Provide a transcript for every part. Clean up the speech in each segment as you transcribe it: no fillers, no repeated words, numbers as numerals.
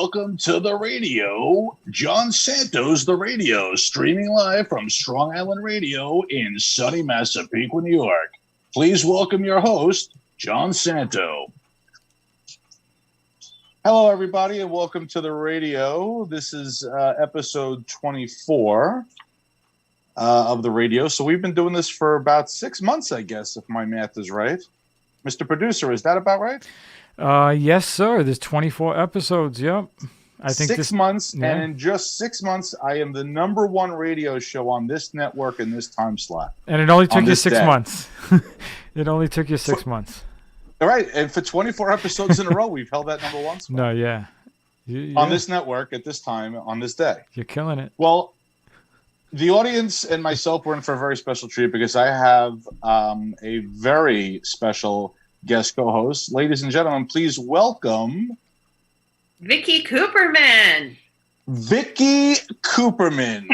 Welcome to the radio. John Santo's The Radio, streaming live from Strong Island Radio in sunny Massapequa, New York. Please welcome your host, John Santo. Hello, everybody, and welcome to the radio. This is episode 24 of the radio. So we've been doing this for about 6 months, I guess, if my math is right. Mr. Producer, is that about right? Yes, sir. There's 24 episodes. Yep. I think 6 months, yeah. And in just 6 months, I am the number one radio show on this network in this time slot. And it only took you 6 months. It only took you 6 months. All right, and for 24 episodes in a row, we've held that number one spot. No, yeah. On this network at this time, on this day. You're killing it. Well, the audience and myself were in for a very special treat because I have a very special guest co-host. Ladies and gentlemen, please welcome Vicky Kuperman. Vicky Kuperman.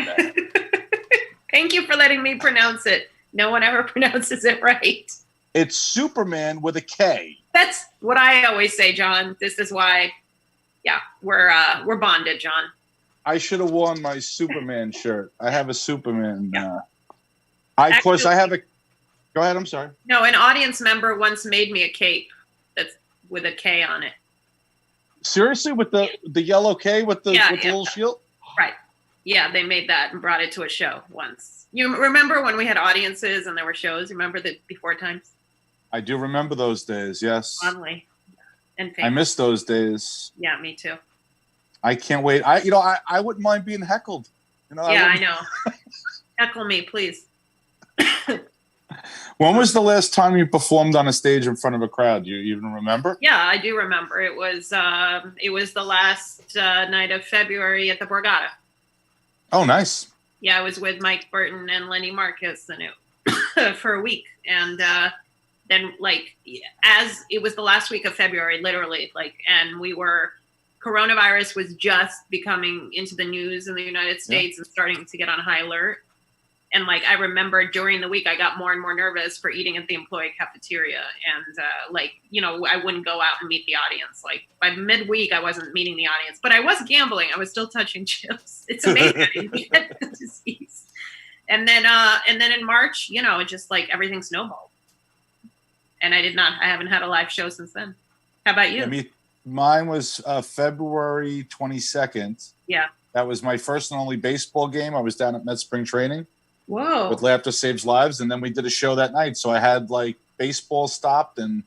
Thank you for letting me pronounce it. No one ever pronounces it right. It's Superman with a K. That's what I always say, John. This is why, yeah, we're bonded, John. I should have worn my Superman shirt. I have a Superman. Yeah. Of course, I have a. Go ahead. I'm sorry. No, an audience member once made me a cape that's with a K on it. Seriously, with the yellow K with the little shield? Right. Yeah, they made that and brought it to a show once. You remember when we had audiences and there were shows? Remember the before times? I do remember those days. Yes. Fondly. And I miss those days. Yeah, me too. I can't wait. I wouldn't mind being heckled. I know. Heckle me, please. When was the last time you performed on a stage in front of a crowd? Do you even remember? Yeah, I do remember. It was the last night of February at the Borgata. Oh, nice. Yeah, I was with Mike Burton and Lenny Marcus for a week, and then as it was the last week of February, literally, and coronavirus was just becoming into the news in the United States and starting to get on high alert. And I remember during the week, I got more and more nervous for eating at the employee cafeteria. And I wouldn't go out and meet the audience. By midweek, I wasn't meeting the audience, but I was gambling. I was still touching chips. It's amazing. I didn't get the disease. And then in March, it just everything snowballed. And I haven't had a live show since then. How about you? Mine was February 22nd. Yeah. That was my first and only baseball game. I was down at Met Spring Training. Whoa. With Laughter Saves Lives. And then we did a show that night. So I had baseball stopped and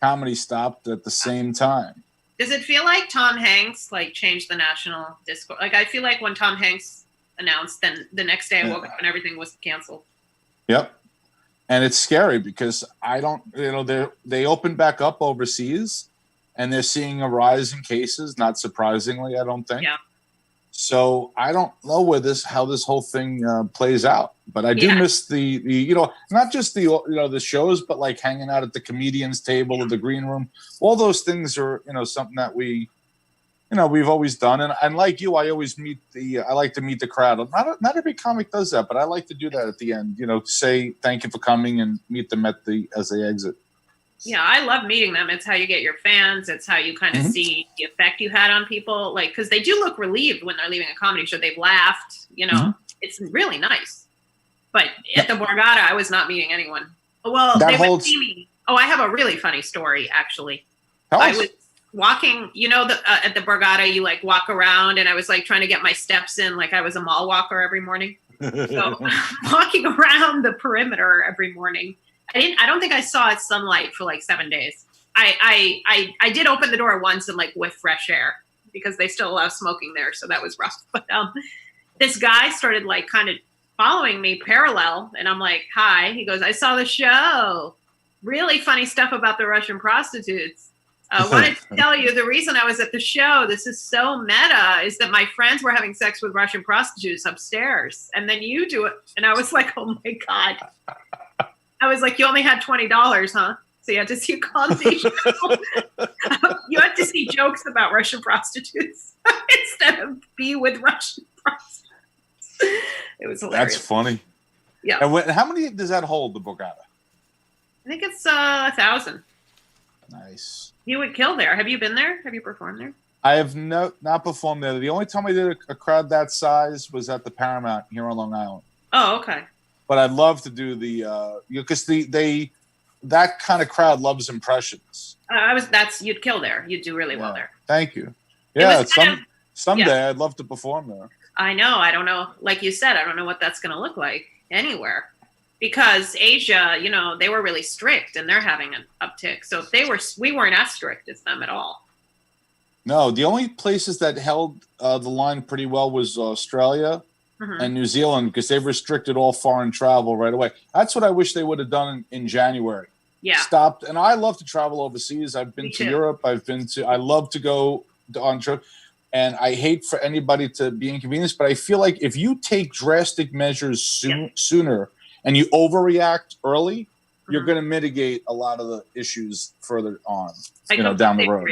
comedy stopped at the same time. Does it feel like Tom Hanks changed the national discourse? I feel like when Tom Hanks announced, then the next day I woke up and everything was canceled. Yep. And it's scary because they opened back up overseas and they're seeing a rise in cases, not surprisingly, I don't think. Yeah. So I don't know how this whole thing plays out, but I do miss the not just the shows, but hanging out at the comedians table or the green room. All those things are something that we've always done. And like you, I always I like to meet the crowd. Not every comic does that, but I like to do that at the end. Say thank you for coming and meet them as they exit. Yeah, I love meeting them. It's how you get your fans. It's how you kind of see the effect you had on people. Because they do look relieved when they're leaving a comedy show. They've laughed, It's really nice. But at the Borgata, I was not meeting anyone. Well, they would see me. Oh, I have a really funny story, actually. I was walking, at the Borgata, you walk around, and I was trying to get my steps in I was a mall walker every morning. So walking around the perimeter every morning. I don't think I saw sunlight for 7 days. I did open the door once and whiff fresh air because they still allow smoking there, so that was rough. But this guy started kind of following me parallel, and I'm like, "Hi." He goes, "I saw the show. Really funny stuff about the Russian prostitutes. Wanted to tell you the reason I was at the show. This is so meta. Is that my friends were having sex with Russian prostitutes upstairs, and then you do it." And I was like, "Oh my God." I was like, "You only had $20, huh? So you had to see a comedy show. You had to see jokes about Russian prostitutes instead of be with Russian prostitutes." It was hilarious. That's funny. Yeah. And how many does that hold, the Borgata? I think it's 1,000. Nice. You would kill there. Have you been there? Have you performed there? I have not performed there. The only time I did a crowd that size was at the Paramount here on Long Island. Oh, okay. But I'd love to do the because that kind of crowd loves impressions. You'd kill there. You'd do really well there. Thank you. Yeah, someday yeah. I'd love to perform there. I know. I don't know. Like you said, I don't know what that's going to look like anywhere. Because Asia, they were really strict and they're having an uptick. So if we weren't as strict as them at all. No, the only places that held the line pretty well was Australia and New Zealand because they've restricted all foreign travel right away. That's what I wish they would have done in January. Yeah. Stopped. And I love to travel overseas. I've been to Europe. I love to go on trip. And I hate for anybody to be inconvenienced, but I feel like if you take drastic measures sooner and you overreact early, you're going to mitigate a lot of the issues further on, down the road.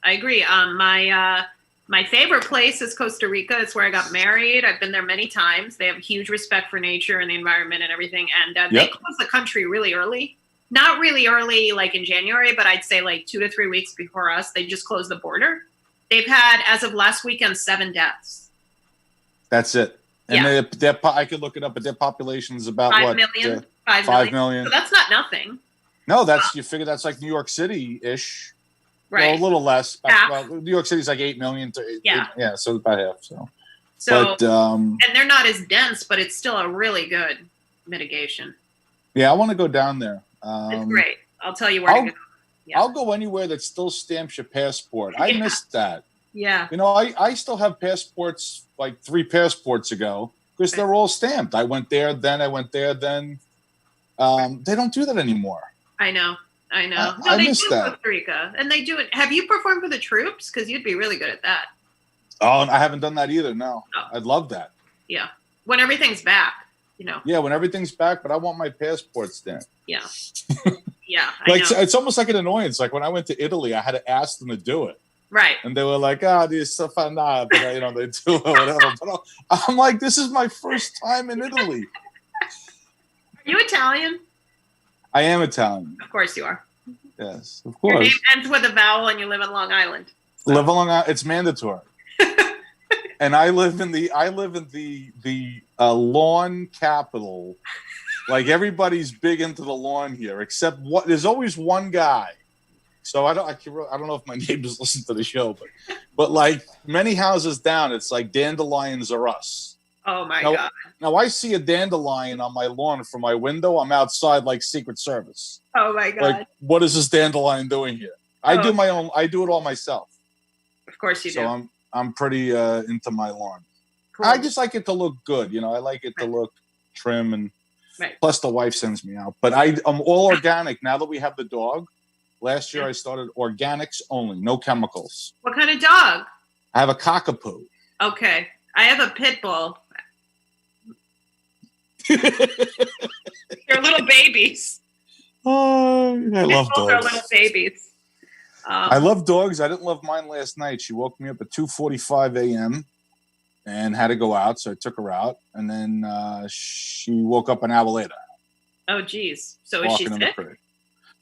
I agree. My favorite place is Costa Rica. It's where I got married. I've been there many times. They have huge respect for nature and the environment and everything. And they close the country really early. Not really early, like in January, but I'd say like 2 to 3 weeks before us. They just closed the border. They've had, as of last weekend, 7 deaths. That's it. And I could look it up, but their population is about 5 million. 5 million. So that's not nothing. No, you figure that's like New York City-ish. Right. Well, a little less. Half. New York City's like 8 million. So about half. So and they're not as dense, but it's still a really good mitigation. Yeah, I want to go down there. It's great. I'll tell you where to go. Yeah. I'll go anywhere that still stamps your passport. I missed that. Yeah. I still have passports like 3 passports ago because they're all stamped. I went there, then I went there, then. They don't do that anymore. I know. No, they do Costa Rica, and they do it. Have you performed for the troops? Because you'd be really good at that. Oh, I haven't done that either. No, I'd love that. Yeah, when everything's back, Yeah, when everything's back, but I want my passport stamped. Yeah. Yeah. It's almost like an annoyance. Like when I went to Italy, I had to ask them to do it. Right. And they were like, this stuff but they do it or whatever. But I'm like, this is my first time in Italy. Are you Italian? I am Italian. Of course you are. Yes, of course. Your name ends with a vowel and you live in Long Island. So. Live on Long Island. It's mandatory. And I live in the lawn capital. Like everybody's big into the lawn here, except there's always one guy. So I don't know if my neighbors listen to the show, but like many houses down, it's like dandelions are us. Oh my God. Now I see a dandelion on my lawn from my window. I'm outside like Secret Service. Oh my God. Like, what is this dandelion doing here? I do it all myself. Of course you do. So I'm pretty into my lawn. Cool. I just like it to look good. I like it to look trim and plus the wife sends me out. But I'm all organic now that we have the dog. Last year I started organics only, no chemicals. What kind of dog? I have a cockapoo. Okay. I have a pit bull. They're little babies. Oh, I love dogs. They're little babies. I love dogs. I didn't love mine last night. She woke me up at 2:45 a.m. and had to go out, so I took her out, and then she woke up an hour later. Oh, geez. So is she sick?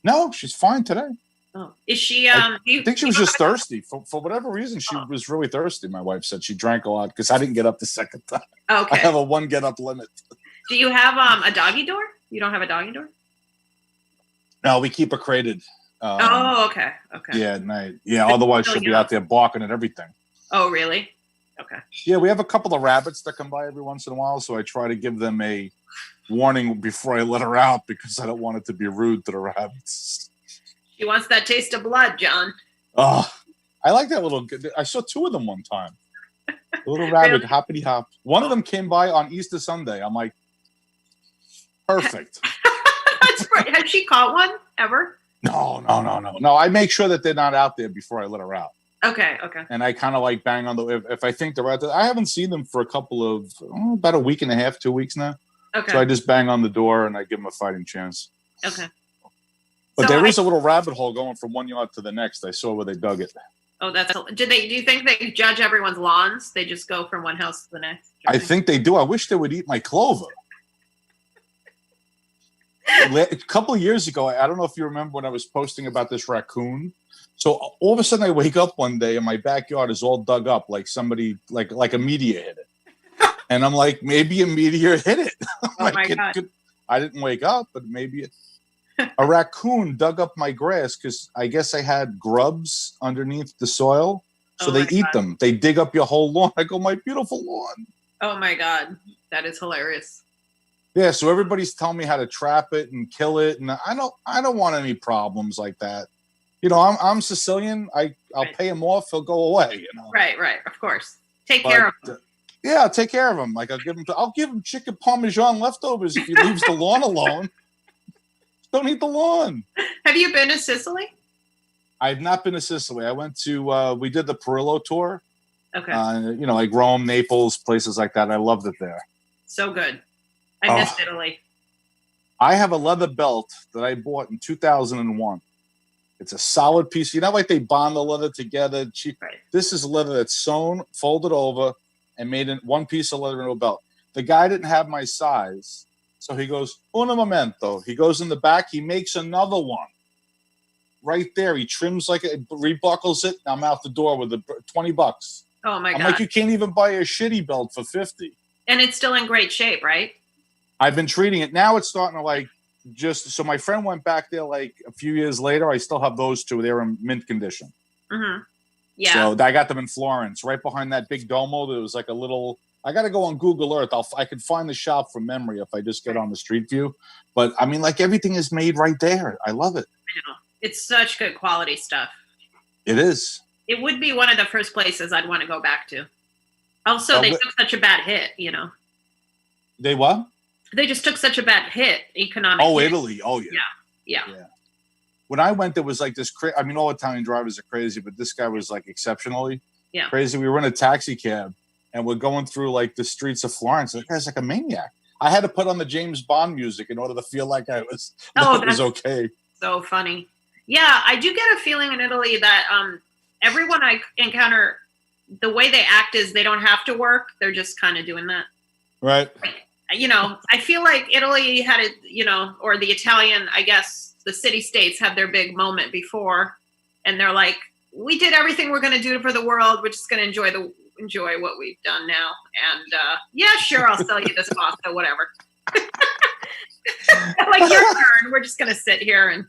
No, she's fine today. Oh, is she? I think she was just thirsty for whatever reason. She was really thirsty. My wife said she drank a lot because I didn't get up the second time. Okay. I have a 1 get up limit. Do you have a doggy door? You don't have a doggy door? No, we keep her crated. Okay. Yeah, at night. Yeah, otherwise she'll be out there barking at everything. Oh, really? Okay. Yeah, we have a couple of rabbits that come by every once in a while, so I try to give them a warning before I let her out because I don't want it to be rude to the rabbits. She wants that taste of blood, John. Oh, I like that little. I saw 2 of them one time. A little rabbit, really? Hoppity hop. One of them came by on Easter Sunday. I'm like, perfect. That's great. Has she caught one ever? No. I make sure that they're not out there before I let her out. Okay. And I kind of like bang on if I think they're out there. I haven't seen them for about a week and a half, 2 weeks now. Okay. So I just bang on the door and I give them a fighting chance. Okay. But there is a little rabbit hole going from one yard to the next. I saw where they dug it. Oh, do you think they judge everyone's lawns? They just go from one house to the next? I think they do. I wish they would eat my clover. A couple of years ago, I don't know if you remember when I was posting about this raccoon. So all of a sudden I wake up one day and my backyard is all dug up like somebody, like a meteor hit it. And I'm like, maybe a meteor hit it. Oh my God. I didn't wake up, but maybe a raccoon dug up my grass because I guess I had grubs underneath the soil. So they eat them. They dig up your whole lawn. I go, my beautiful lawn. Oh my God. That is hilarious. Yeah, so everybody's telling me how to trap it and kill it, and I don't want any problems like that. You know, I'm Sicilian. I'll pay him off. He'll go away. You know. Right. Of course. Take care of him. Yeah, I'll take care of him. Like I'll give him chicken parmesan leftovers if he leaves the lawn alone. Don't eat the lawn. Have you been to Sicily? I've not been to Sicily. I went to we did the Perillo tour. Okay. You know, like Rome, Naples, places like that. I loved it there. So good. I missed Italy. I have a leather belt that I bought in 2001. It's a solid piece. You know, like they bond the leather together. Right. This is leather that's sewn, folded over, and made in one piece of leather into a belt. The guy didn't have my size, so he goes, un momento. He goes in the back. He makes another one. Right there. He trims like it, rebuckles it. I'm out the door with the $20. Oh, my God. I'm like, you can't even buy a shitty belt for $50. And it's still in great shape, right? I've been treating it. Now it's starting to like so my friend went back there like a few years later. I still have those two. They're in mint condition. Mm-hmm. Yeah. So I got them in Florence, right behind that big Duomo. There was like a little, I got to go on Google Earth. I could find the shop from memory if I just get on the Street View. But I mean, like everything is made right there. I love it. I know. It's such good quality stuff. It is. It would be one of the first places I'd want to go back to. Also, they took such a bad hit, you know. They what? They just took such a bad hit, economic hit. Italy. Oh, yeah. Yeah. When I went, there was like this I mean, all Italian drivers are crazy, but this guy was like exceptionally crazy. We were in a taxi cab, and we're going through like the streets of Florence. That guy's like a maniac. I had to put on the James Bond music in order to feel like I was, it was okay. So funny. Yeah, I do get a feeling in Italy that everyone I encounter, the way they act is they don't have to work. They're just kind of doing that. Right. You know, I feel like Italy had it, you know, or the Italian, I guess the city-states had their big moment before. And they're like, we did everything we're going to do for the world. We're just going to enjoy what we've done now. And yeah, sure, I'll sell you this pasta, whatever. Like, your turn. We're just going to sit here and...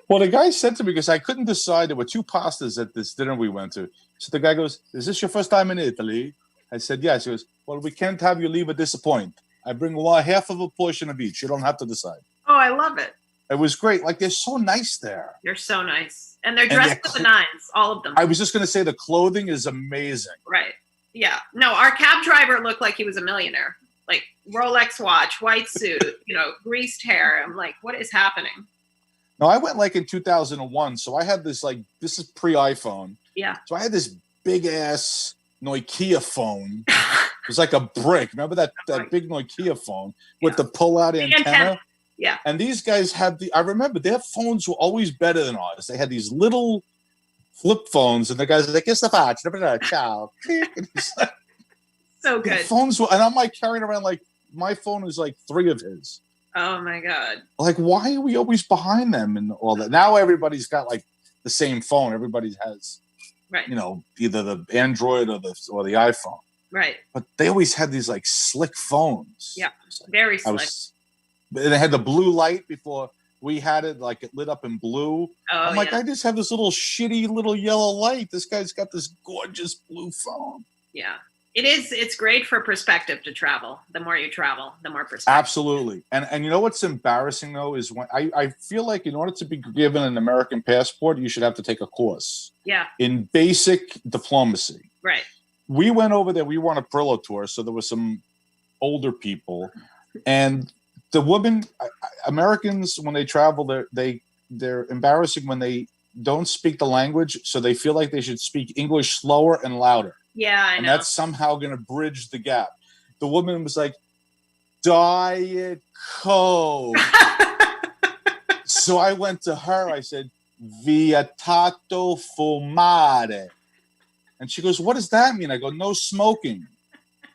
Well, the guy said to me, because I couldn't decide, there were two pastas at this dinner we went to. So the guy goes, is this your first time in Italy? I said, yes. He goes, well, we can't have you leave a disappoint. I bring half of a portion of each. You don't have to decide. Oh, I love it. It was great. Like, they're so nice there. They're so nice. And they're dressed to the nines, all of them. I was just going to say the clothing is amazing. Right. Yeah. No, our cab driver looked like he was a millionaire. Like, Rolex watch, white suit, you know, greased hair. I'm like, what is happening? No, I went like in 2001. So I had this, like, this is pre-iPhone. Yeah. So I had this big-ass Nokia phone. It was like a brick. Remember that big Nokia phone with the pull-out antenna? Yeah. And these guys had I remember their phones were always better than ours. They had these little flip phones, and the guys were like, "Guess the patch, ciao." So good. Phones were, and I'm like carrying around like my phone is like 3 of his. Oh my God. Like, why are we always behind them and all that? Now everybody's got like the same phone. Everybody has, you know, either the Android or the iPhone. Right. But they always had these like slick phones. Yeah. Very slick. They had the blue light before we had it, like it lit up in blue. I'm like, I just have this little shitty little yellow light. This guy's got this gorgeous blue phone. Yeah. It is. It's great for perspective to travel. The more you travel, the more perspective. Absolutely. And you know what's embarrassing, though, is when I feel like in order to be given an American passport, you should have to take a course. Yeah. In basic diplomacy. Right. We went over there. We were on a Perillo tour, so there were some older people. And the women, Americans, when they travel, they're embarrassing when they don't speak the language, so they feel like they should speak English slower and louder. Yeah, I know. And that's somehow going to bridge the gap. The woman was like, Diet Coke. So I went to her. I said, Vietato fumare. And she goes, what does that mean? I go, no smoking.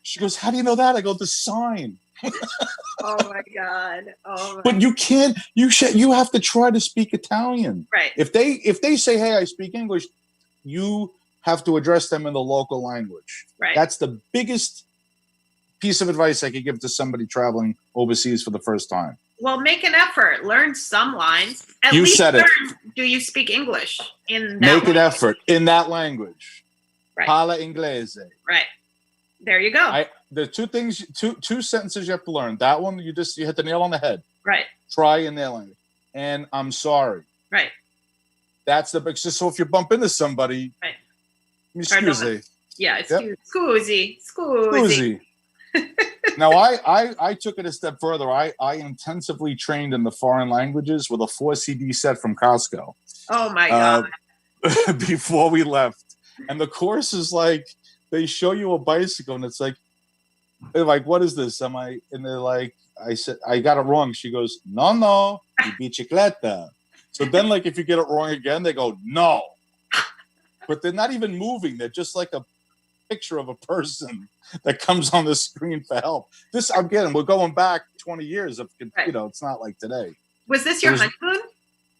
She goes, how do you know that? I go, the sign. Oh my God. Oh my. But you can't. You have to try to speak Italian. Right. If they say, "Hey, I speak English," you have to address them in the local language. Right. That's the biggest piece of advice I could give to somebody traveling overseas for the first time. Well, make an effort. Learn some lines. At You least said it. do you speak English in that Make an language? effort in that language. Right. Parla inglese. Right. There you go. The two sentences you have to learn. That one, you hit the nail on the head. Right. Try in their language. And I'm sorry. Right. That's the big. So if you bump into somebody, right. Excuse. Yeah, scusi. Now I took it a step further. I intensively trained in the foreign languages with a 4 CD set from Costco. Oh my God. Before we left. And the course is like, they show you a bicycle and it's like, they're like, what is this? And they're like, I said, I got it wrong. She goes, no, bicicleta. So then like, if you get it wrong again, they go, no. But they're not even moving. They're just like a picture of a person that comes on the screen for help. This, I'm getting, we're going back 20 years of, it's not like today. Was this your honeymoon?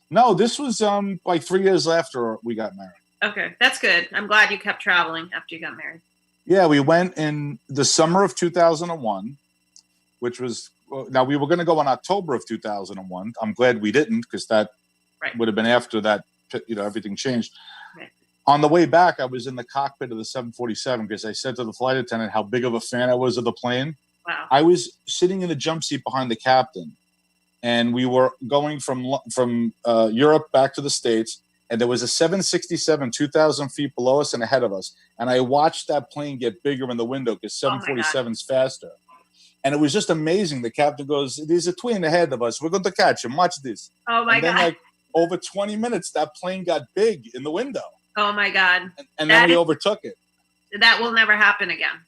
No, this was like 3 years after we got married. Okay, that's good. I'm glad you kept traveling after you got married. Yeah, we went in the summer of 2001, which was, now we were going to go in October of 2001. I'm glad we didn't, because that would have been after that, everything changed. Right. On the way back, I was in the cockpit of the 747 because I said to the flight attendant how big of a fan I was of the plane. Wow. I was sitting in the jump seat behind the captain, and we were going from Europe back to the States. And there was a 767 2,000 feet below us and ahead of us. And I watched that plane get bigger in the window because 747's faster. And it was just amazing. The captain goes, there's a twin ahead of us. We're going to catch him. Watch this. Oh, my God. And then, like, over 20 minutes, that plane got big in the window. Oh, my God. And then we overtook it. That will never happen again.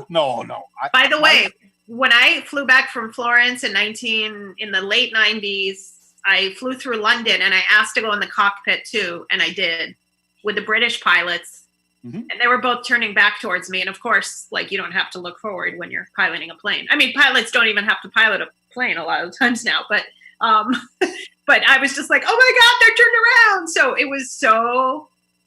No. By the way, when I flew back from Florence in the late 90s, I flew through London and I asked to go in the cockpit too. And I did with the British pilots. Mm-hmm. And they were both turning back towards me. And of course, like, you don't have to look forward when you're piloting a plane. I mean, pilots don't even have to pilot a plane a lot of times now, but I was just like, oh my God, they're turned around. So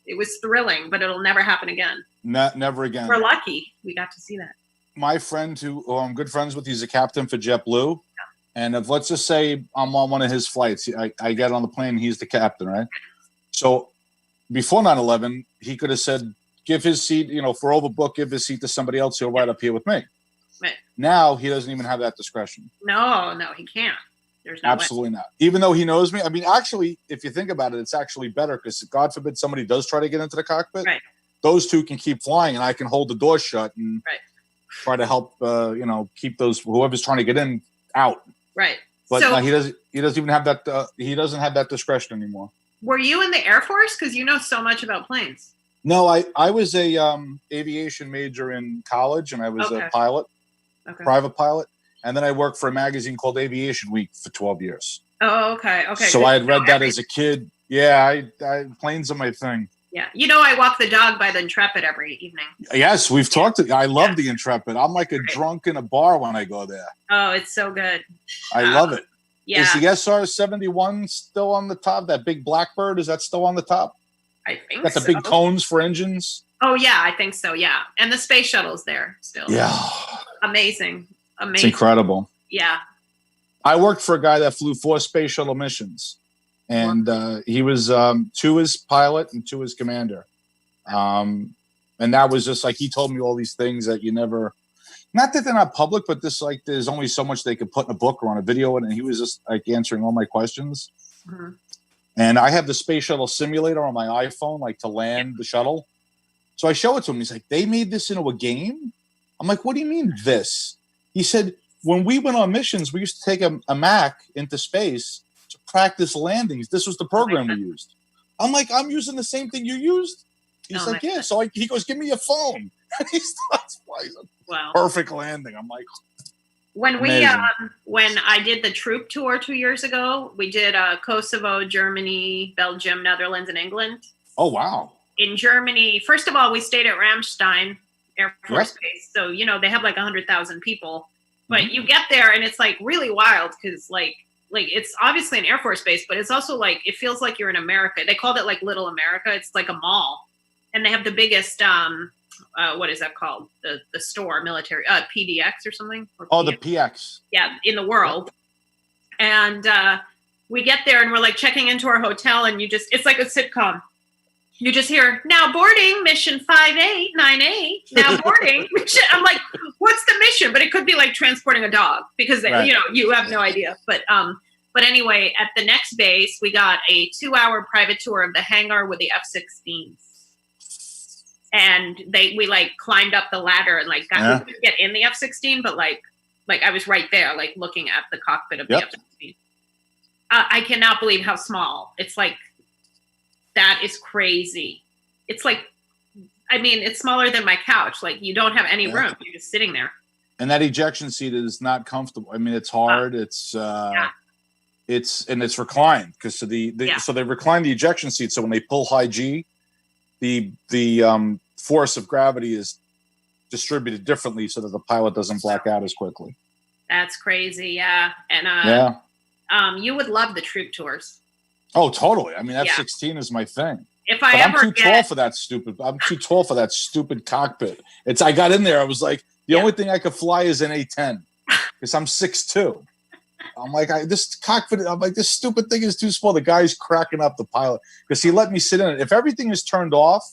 it was thrilling, but it'll never happen again. Never again. We're lucky we got to see that. My friend who I'm good friends with, he's a captain for JetBlue. And if, let's just say I'm on one of his flights, I get on the plane and he's the captain, right? So before 9/11, he could have said, give his seat, for overbook, give his seat to somebody else. He'll ride up here with me. Right. Now he doesn't even have that discretion. No, he can't. There's no Absolutely not. Even though he knows me. I mean, actually, if you think about it, it's actually better because God forbid somebody does try to get into the cockpit. Right. Those two can keep flying and I can hold the door shut and try to help, keep those, whoever's trying to get in out. Right. But so, he doesn't even have that. He doesn't have that discretion anymore. Were you in the Air Force? Because you know so much about planes. No, I was a aviation major in college, and I was a pilot, private pilot, and then I worked for a magazine called Aviation Week for 12 years. Oh, okay. So I had read that as a kid. Yeah, planes are my thing. Yeah, I walk the dog by the Intrepid every evening. Yes, we've talked. I love the Intrepid. I'm like a drunk in a bar when I go there. Oh, it's so good. I love it. Yeah. Is the SR-71 still on the top? That big Blackbird, is that still on the top? I think got the big cones for engines. Oh yeah, I think so. Yeah, and the space shuttle's there still. Yeah. Amazing. It's incredible. Yeah. I worked for a guy that flew 4 space shuttle missions. And he was 2 as pilot and 2 as commander. And that was just like, he told me all these things that you never, not that they're not public, but this, like, there's only so much they could put in a book or on a video. And he was just like answering all my questions. Mm-hmm. And I have the space shuttle simulator on my iPhone, like to land the shuttle. So I show it to him. He's like, they made this into a game? I'm like, what do you mean this? He said, when we went on missions, we used to take a Mac into space to practice landings. This was the program we used. I'm like, I'm using the same thing you used? He's like, yeah. So he goes, give me your phone. And he starts flying. Wow. Perfect landing. I'm like, when I did the troop tour 2 years ago, we did Kosovo, Germany, Belgium, Netherlands, and England. Oh, wow. In Germany, first of all, we stayed at Ramstein Air Force Base. So, they have like 100,000 people. But you get there and it's like really wild because like it's obviously an Air Force base, but it's also like it feels like you're in America. They called it like Little America. It's like a mall, and they have the biggest what is that called? The store military PDX or something. Or the PX. Yeah, in the world. And we get there and we're like checking into our hotel, and it's like a sitcom. You just hear, now boarding, mission 5898, now boarding. I'm like, what's the mission? But it could be like transporting a dog because, you have no idea. But anyway, at the next base, we got a 2-hour private tour of the hangar with the F-16s. And we like climbed up the ladder and like we couldn't get in the F-16, but like I was right there, like looking at the cockpit of the F-16. I cannot believe how small. It's like, that is crazy. It's like, I mean, it's smaller than my couch. Like you don't have any room. You're just sitting there. And that ejection seat is not comfortable. I mean, it's hard. It's reclined because so they recline the ejection seat. So when they pull high G, the force of gravity is distributed differently so that the pilot doesn't black out as quickly. That's crazy. Yeah. And you would love the troop tours. Oh, totally. I mean, F-16 is my thing. I'm too tall for that stupid cockpit. I got in there. I was like, the only thing I could fly is an A-10 because I'm 6'2". I'm like, this cockpit. I'm like, this stupid thing is too small. The guy's cracking up, the pilot, because he let me sit in it. If everything is turned off,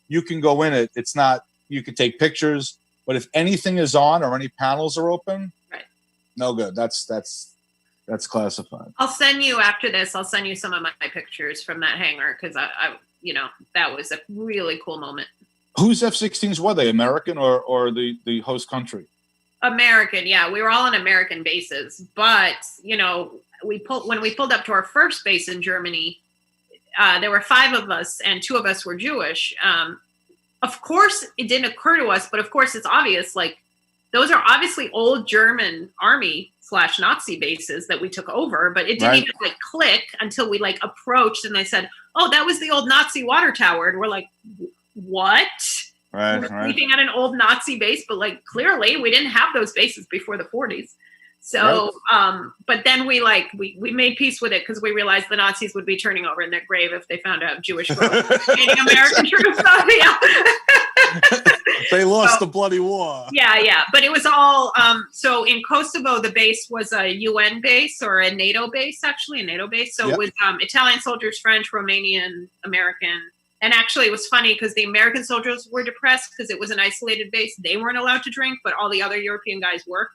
you can go in it. It's not. You can take pictures, but if anything is on or any panels are open, no good. That's classified. I'll send you after this. I'll send you some of my pictures from that hangar because I that was a really cool moment. Whose F-16s were they? American or the host country? American. Yeah, we were all on American bases, but when we pulled up to our first base in Germany, there were 5 of us and 2 of us were Jewish. Of course, it didn't occur to us, but of course, it's obvious. Like those are obviously old German army/Nazi bases that we took over, but it didn't even like click until we like approached and they said, "Oh, that was the old Nazi water tower." And we're like, "What?" We're sleeping at an old Nazi base, but like clearly we didn't have those bases before the 40s. So, but then we made peace with it because we realized the Nazis would be turning over in their grave if they found out Jewish folks hating American troops. They lost the bloody war. Yeah. But it was all, so in Kosovo, the base was a UN base or a NATO base, actually, a NATO base. So it was Italian soldiers, French, Romanian, American. And actually, it was funny because the American soldiers were depressed because it was an isolated base. They weren't allowed to drink, but all the other European guys were.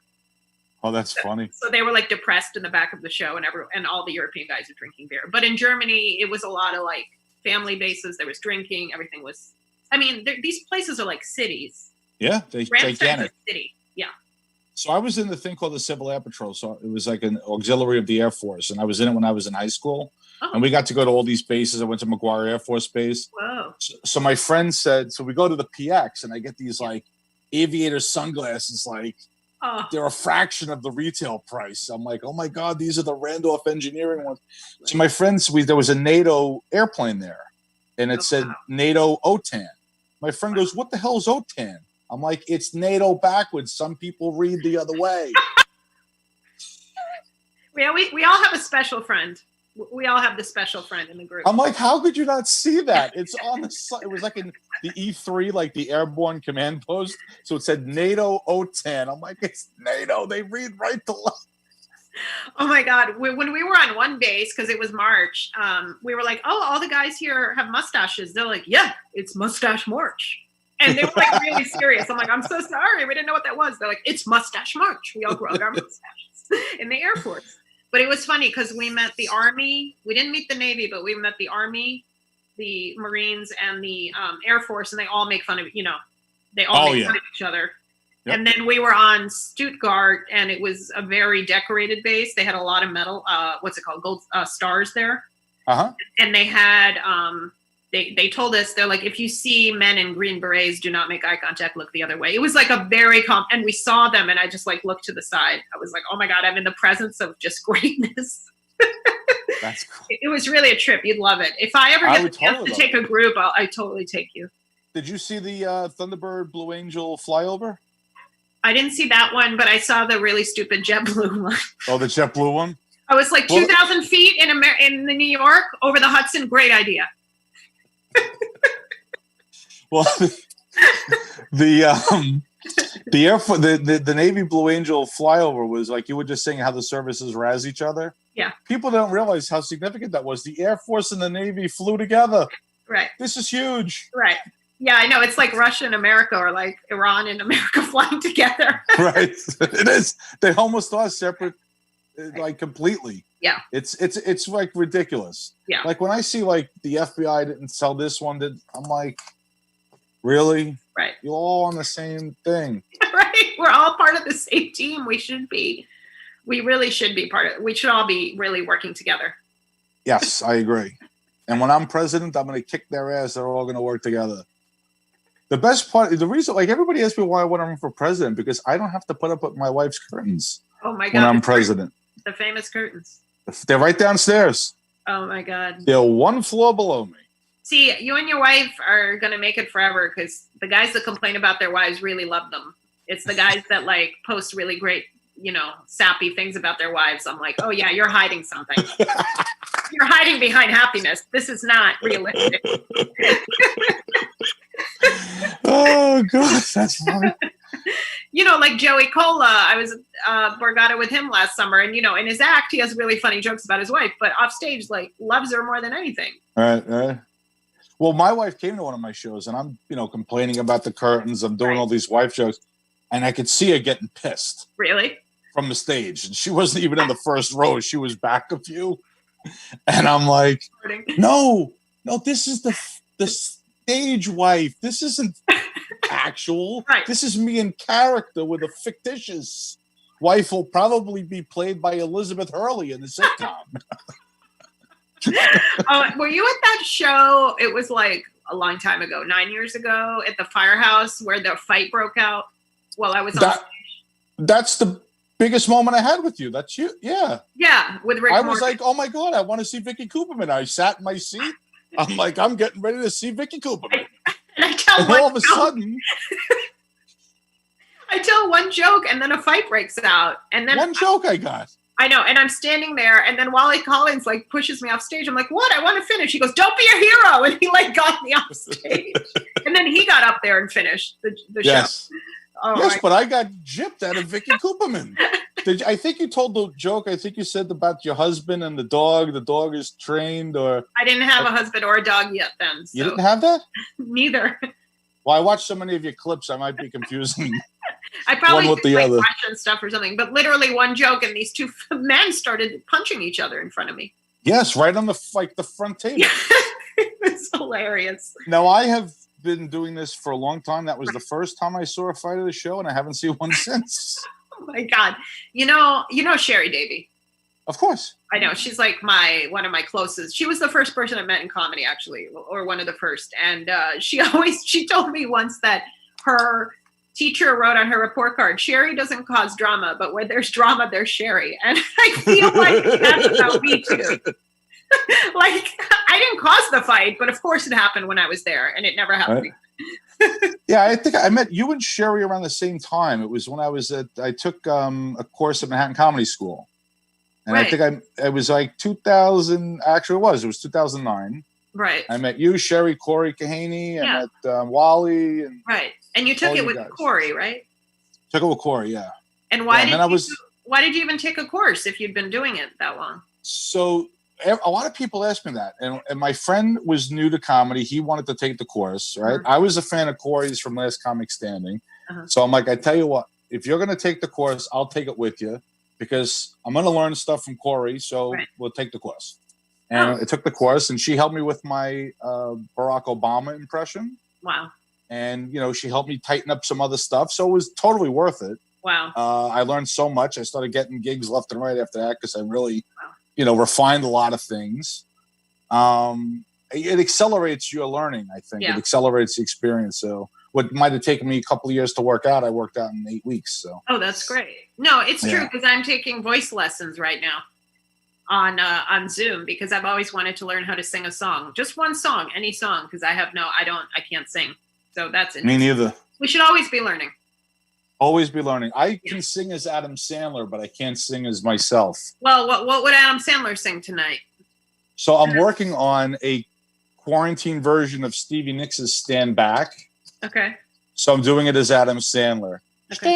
Oh, that's funny. So they were like depressed in the back of the show, and all the European guys were drinking beer. But in Germany, it was a lot of like family bases. There was drinking. Everything was. I mean, these places are like cities. Yeah, they're gigantic. City. Yeah. So I was in the thing called the Civil Air Patrol. So it was like an auxiliary of the Air Force, and I was in it when I was in high school. Oh. And we got to go to all these bases. I went to McGuire Air Force Base. Whoa. So my friend said, so we go to the PX, and I get these like aviator sunglasses, like. Oh. They're a fraction of the retail price. I'm like, oh my God, these are the Randolph Engineering ones. So my friends, there was a NATO airplane there, and it said NATO OTAN. My friend goes, what the hell is OTAN? I'm like, it's NATO backwards. Some people read the other way. We all have a special friend. We all have the special friend in the group. I'm like, how could you not see that? It's on the side. It was like in the E3, like the airborne command post. So it said NATO OTAN. I'm like, it's NATO. They read right to left. Oh my God. When we were on one base, because it was March, we were like, oh, all the guys here have mustaches. They're like, yeah, it's Mustache March. And they were like really serious. I'm like, I'm so sorry. We didn't know what that was. They're like, it's Mustache March. We all grew out our mustaches in the Air Force. But it was funny because we met the Army. We didn't meet the Navy, but we met the Army, the Marines, and the Air Force, and they all make fun of, they all make fun of each other. Yep. And then we were on Stuttgart, and it was a very decorated base. They had a lot of metal, gold stars there. Uh-huh. And they had, they told us, they're like, if you see men in green berets, do not make eye contact, look the other way. It was like a very and we saw them, and I just like looked to the side. I was like, oh my God, I'm in the presence of just greatness. That's cool. It was really a trip. You'd love it. If I ever get the chance to take a group, I totally take you. Did you see the Thunderbird Blue Angel flyover? I didn't see that one, but I saw the really stupid JetBlue one. Oh, the JetBlue one? I was like, 2,000 feet in New York over the Hudson. Great idea. Well, the Air Force, the Navy Blue Angel flyover was like, you were just saying how the services razz each other. Yeah. People don't realize how significant that was. The Air Force and the Navy flew together. Right. This is huge. Right. Yeah, I know. It's like Russia and America, or like Iran and America flying together. Right. It is. They almost are separate, like completely. Yeah. It's like ridiculous. Yeah. Like when I see like the FBI didn't sell this one, I'm like, really? Right. You're all on the same thing. Right. We're all part of the same team. We should be. We really should be part of it. We should all be really working together. Yes, I agree. And when I'm president, I'm going to kick their ass. They're all going to work together. The best part, the reason, like everybody asks me why I want to run for president, because I don't have to put up with my wife's curtains. Oh my God. When I'm president. The famous curtains. They're right downstairs. Oh my God. They're one floor below me. See, you and your wife are going to make it forever, because the guys that complain about their wives really love them. It's the guys that like post really great, sappy things about their wives. I'm like, oh yeah, you're hiding something. You're hiding behind happiness. This is not realistic. Oh God, that's funny. Like Joey Cola, I was Borgata with him last summer, and in his act, he has really funny jokes about his wife, but off stage, like, loves her more than anything. Right. Well, my wife came to one of my shows, and I'm, complaining about the curtains. I'm doing all these wife jokes, and I could see her getting pissed. Really? From the stage, and she wasn't even in the first row. She was back a few, and I'm like, no, this is the stage wife. This isn't actual. Right. This is me in character with a fictitious wife. Will probably be played by Elizabeth Hurley in the sitcom. Were you at that show? It was like a long time ago, 9 years ago, at the firehouse where the fight broke out while I was on stage. That's the biggest moment I had with you. That's you. Yeah. Yeah. With Rick I Morgan. was like, oh my God, I want to see Vicky Kuperman. I sat in my seat. I'm like, I'm getting ready to see Vicky Kuperman. And all of a sudden, I tell one joke and then a fight breaks out. And then one joke I got. I know. And I'm standing there, and then Wally Collins like pushes me off stage. I'm like, what? I want to finish. He goes, don't be a hero. And he like got me off stage. And then he got up there and finished the yes. show. Oh, yes, but I got gypped out of Vicky Kuperman. I think you told the joke. I think you said about your husband and the dog. The dog is trained, or I didn't have a husband or a dog yet then. So. You didn't have that? Neither. Well, I watched so many of your clips. I might be confusing. I probably one with the other. Russian stuff or something, but literally one joke, and these two men started punching each other in front of me. Yes, right on the front table. It's hilarious. Now I have been doing this for a long time. That was the first time I saw a fight at the show, and I haven't seen one since. Oh my God. You know Sherry Davy. Of course. I know. She's like one of my closest. She was the first person I met in comedy, actually, or one of the first. And she told me once that her teacher wrote on her report card, Sherry doesn't cause drama, but where there's drama, there's Sherry. And I feel like that's about me too. Like, I didn't cause the fight, but of course it happened when I was there, and it never happened. Right. Yeah, I think I met you and Sherry around the same time. It was when I took a course at Manhattan Comedy School. And right. I think it was like 2000, actually it was 2009. Right. I met you, Sherry, Corey Kahaney, I met Wally. And right. And you took it with Corey, right? Took it with Corey, yeah. And why did you even take a course if you'd been doing it that long? So a lot of people ask me that. And my friend was new to comedy. He wanted to take the course, right? Uh-huh. I was a fan of Corey's from Last Comic Standing. Uh-huh. So I'm like, I tell you what, if you're going to take the course, I'll take it with you because I'm going to learn stuff from Corey. So we'll take the course. And I took the course, and she helped me with my Barack Obama impression. Wow. And, she helped me tighten up some other stuff. So it was totally worth it. Wow. I learned so much. I started getting gigs left and right after that because I really, refined a lot of things. It accelerates your learning, I think. Yeah. It accelerates the experience. So what might have taken me a couple of years to work out, I worked out in 8 weeks. So. Oh, that's great. No, it's true because I'm taking voice lessons right now on Zoom because I've always wanted to learn how to sing a song. Just one song, any song, because I can't sing. So that's interesting. Me neither. We should always be learning. Always be learning. I can sing as Adam Sandler, but I can't sing as myself. Well, what would Adam Sandler sing tonight? So I'm working on a quarantine version of Stevie Nicks' Stand Back. Okay. So I'm doing it as Adam Sandler. Okay.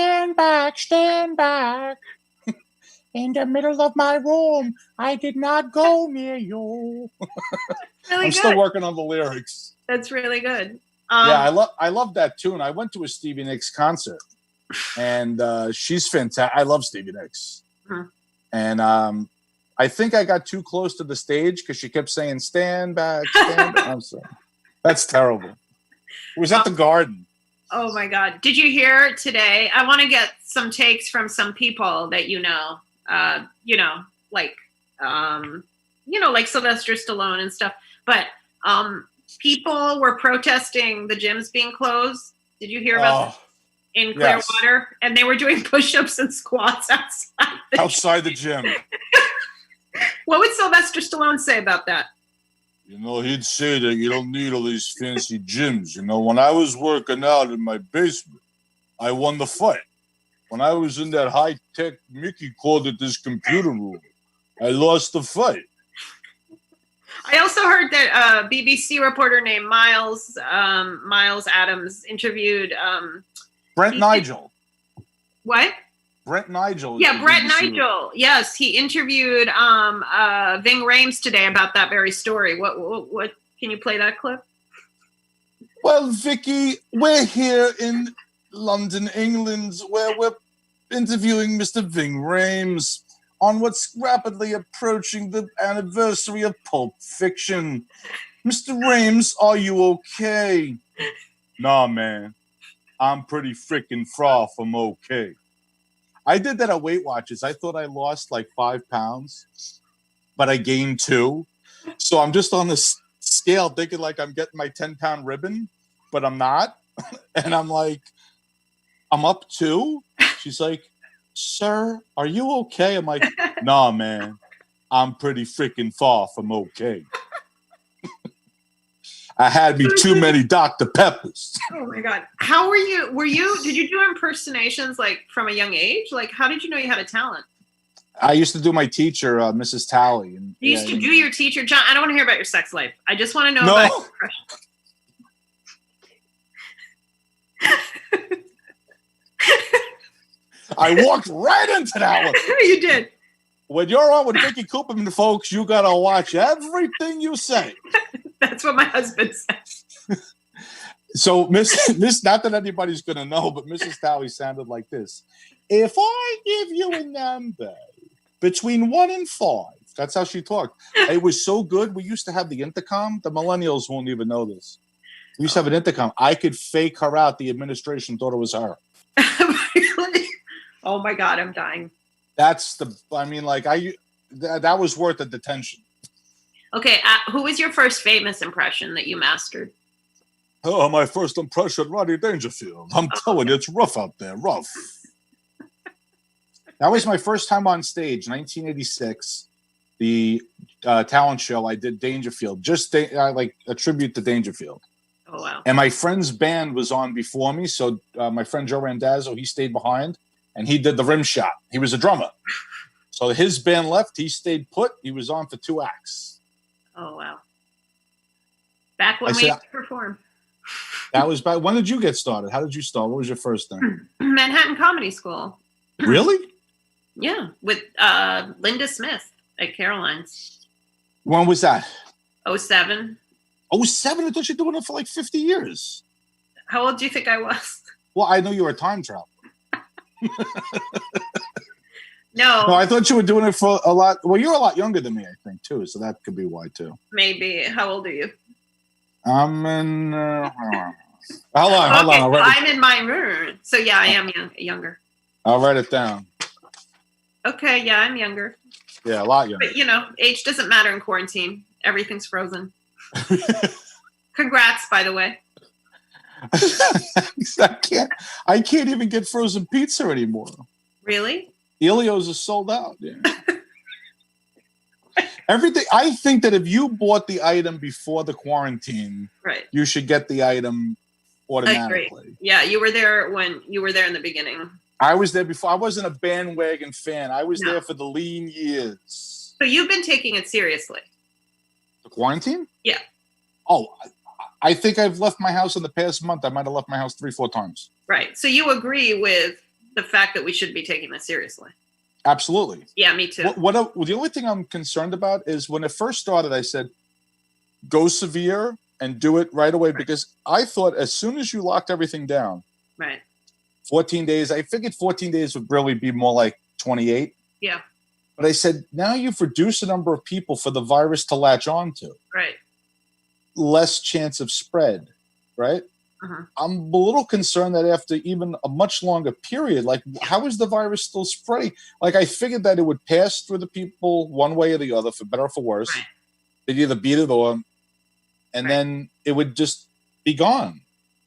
Stand back. In the middle of my room, I did not go near you. Really I'm good. still working on the lyrics. That's really good. Yeah, I love that tune. I went to a Stevie Nicks concert, and she's fantastic. I love Stevie Nicks, and I think I got too close to the stage because she kept saying "Stand back, stand back." I'm sorry, that's terrible. It was at the Garden. Oh my God! Did you hear today? I want to get some takes from some people that you know, like Sylvester Stallone and stuff. But people were protesting the gyms being closed. Did you hear about that? In Clearwater? Yes. And they were doing push-ups and squats outside the gym. What would Sylvester Stallone say about that? You know, he'd say that you don't need all these fancy gyms. You know, when I was working out in my basement, I won the fight. When I was in that high-tech, Mickey called it this computer room, I lost the fight. I also heard that a BBC reporter named Miles Adams interviewed Brent Nigel. What? Brent Nigel. Yeah, Brent Nigel. Yes, he interviewed Ving Rhames today about that very story. What? Can you play that clip? Well, Vicky, we're here in London, England, where we're interviewing Mr. Ving Rhames on what's rapidly approaching the anniversary of Pulp Fiction. Mr. Rhames, are you okay? Nah, man. I'm pretty freaking far from okay. I did that at Weight Watchers. I thought I lost like 5 pounds, but I gained 2. So I'm just on this scale thinking like I'm getting my 10-pound ribbon, but I'm not. And I'm like, I'm up 2. She's like, sir, are you okay? I'm like, nah, man, I'm pretty freaking far from okay. I had me too many Dr. Peppers. Oh my God. How were you, did you do impersonations like from a young age? Like, how did you know you had a talent? I used to do my teacher, Mrs. Talley. And, you used to do your teacher, John, I don't want to hear about your sex life. I just want to know about your impression. I walked right into that one. You did. When you're on with Vicky Kuperman, folks, you got to watch everything you say. That's what my husband says. So, Miss, not that anybody's going to know, but Mrs. Talley sounded like this. If I give you a number between 1 and 5, that's how she talked. It was so good. We used to have the intercom. The millennials won't even know this. We used to have an intercom. I could fake her out. The administration thought it was her. Really? Oh my God, I'm dying. That was worth the detention. Okay, who was your first famous impression that you mastered? Oh, my first impression, Rodney Dangerfield. I'm telling you, it's rough out there, rough. That was my first time on stage, 1986. The talent show, I did Dangerfield, like a tribute to Dangerfield. Oh, wow. And my friend's band was on before me, so my friend Joe Randazzo, he stayed behind, and he did the rim shot. He was a drummer. So his band left, he stayed put. He was on for 2 acts. Oh, wow. Back when we used to perform. That was back. When did you get started? How did you start? What was your first thing? Manhattan Comedy School. Really? Yeah, with Linda Smith at Caroline's. When was that? 07. 07? I thought you were doing it for like 50 years. How old do you think I was? Well, I know you were a time traveler. No, I thought you were doing it for a lot. Well, you're a lot younger than me, I think, too. So that could be why, too. Maybe. How old are you? I'm in. Hold on. I'm in my room. So, yeah, I am younger. I'll write it down. Okay, yeah, I'm younger. Yeah, a lot younger. But, age doesn't matter in quarantine. Everything's frozen. Congrats, by the way. I can't even get frozen pizza anymore. Really? Elio's is sold out. Yeah. Everything. I think that if you bought the item before the quarantine, right, you should get the item automatically. Yeah, you were there when you were there in the beginning. I was there before. I wasn't a bandwagon fan. I was there for the lean years. So you've been taking it seriously. The quarantine? Yeah. Oh, I think I've left my house in the past month. I might have left my house 3-4 times. Right. So you agree with the fact that we should be taking this seriously? Absolutely. Yeah, me too. The only thing I'm concerned about is when it first started, I said, go severe and do it right away. Right. Because I thought as soon as you locked everything down, right, 14 days, I figured 14 days would really be more like 28. Yeah. But I said, now you've reduced the number of people for the virus to latch on to. Right. Less chance of spread, right? Uh-huh. I'm a little concerned that after even a much longer period, like how is the virus still spreading? Like I figured that it would pass through the people one way or the other, for better or for worse. Right. They'd either beat it or, and then it would just be gone.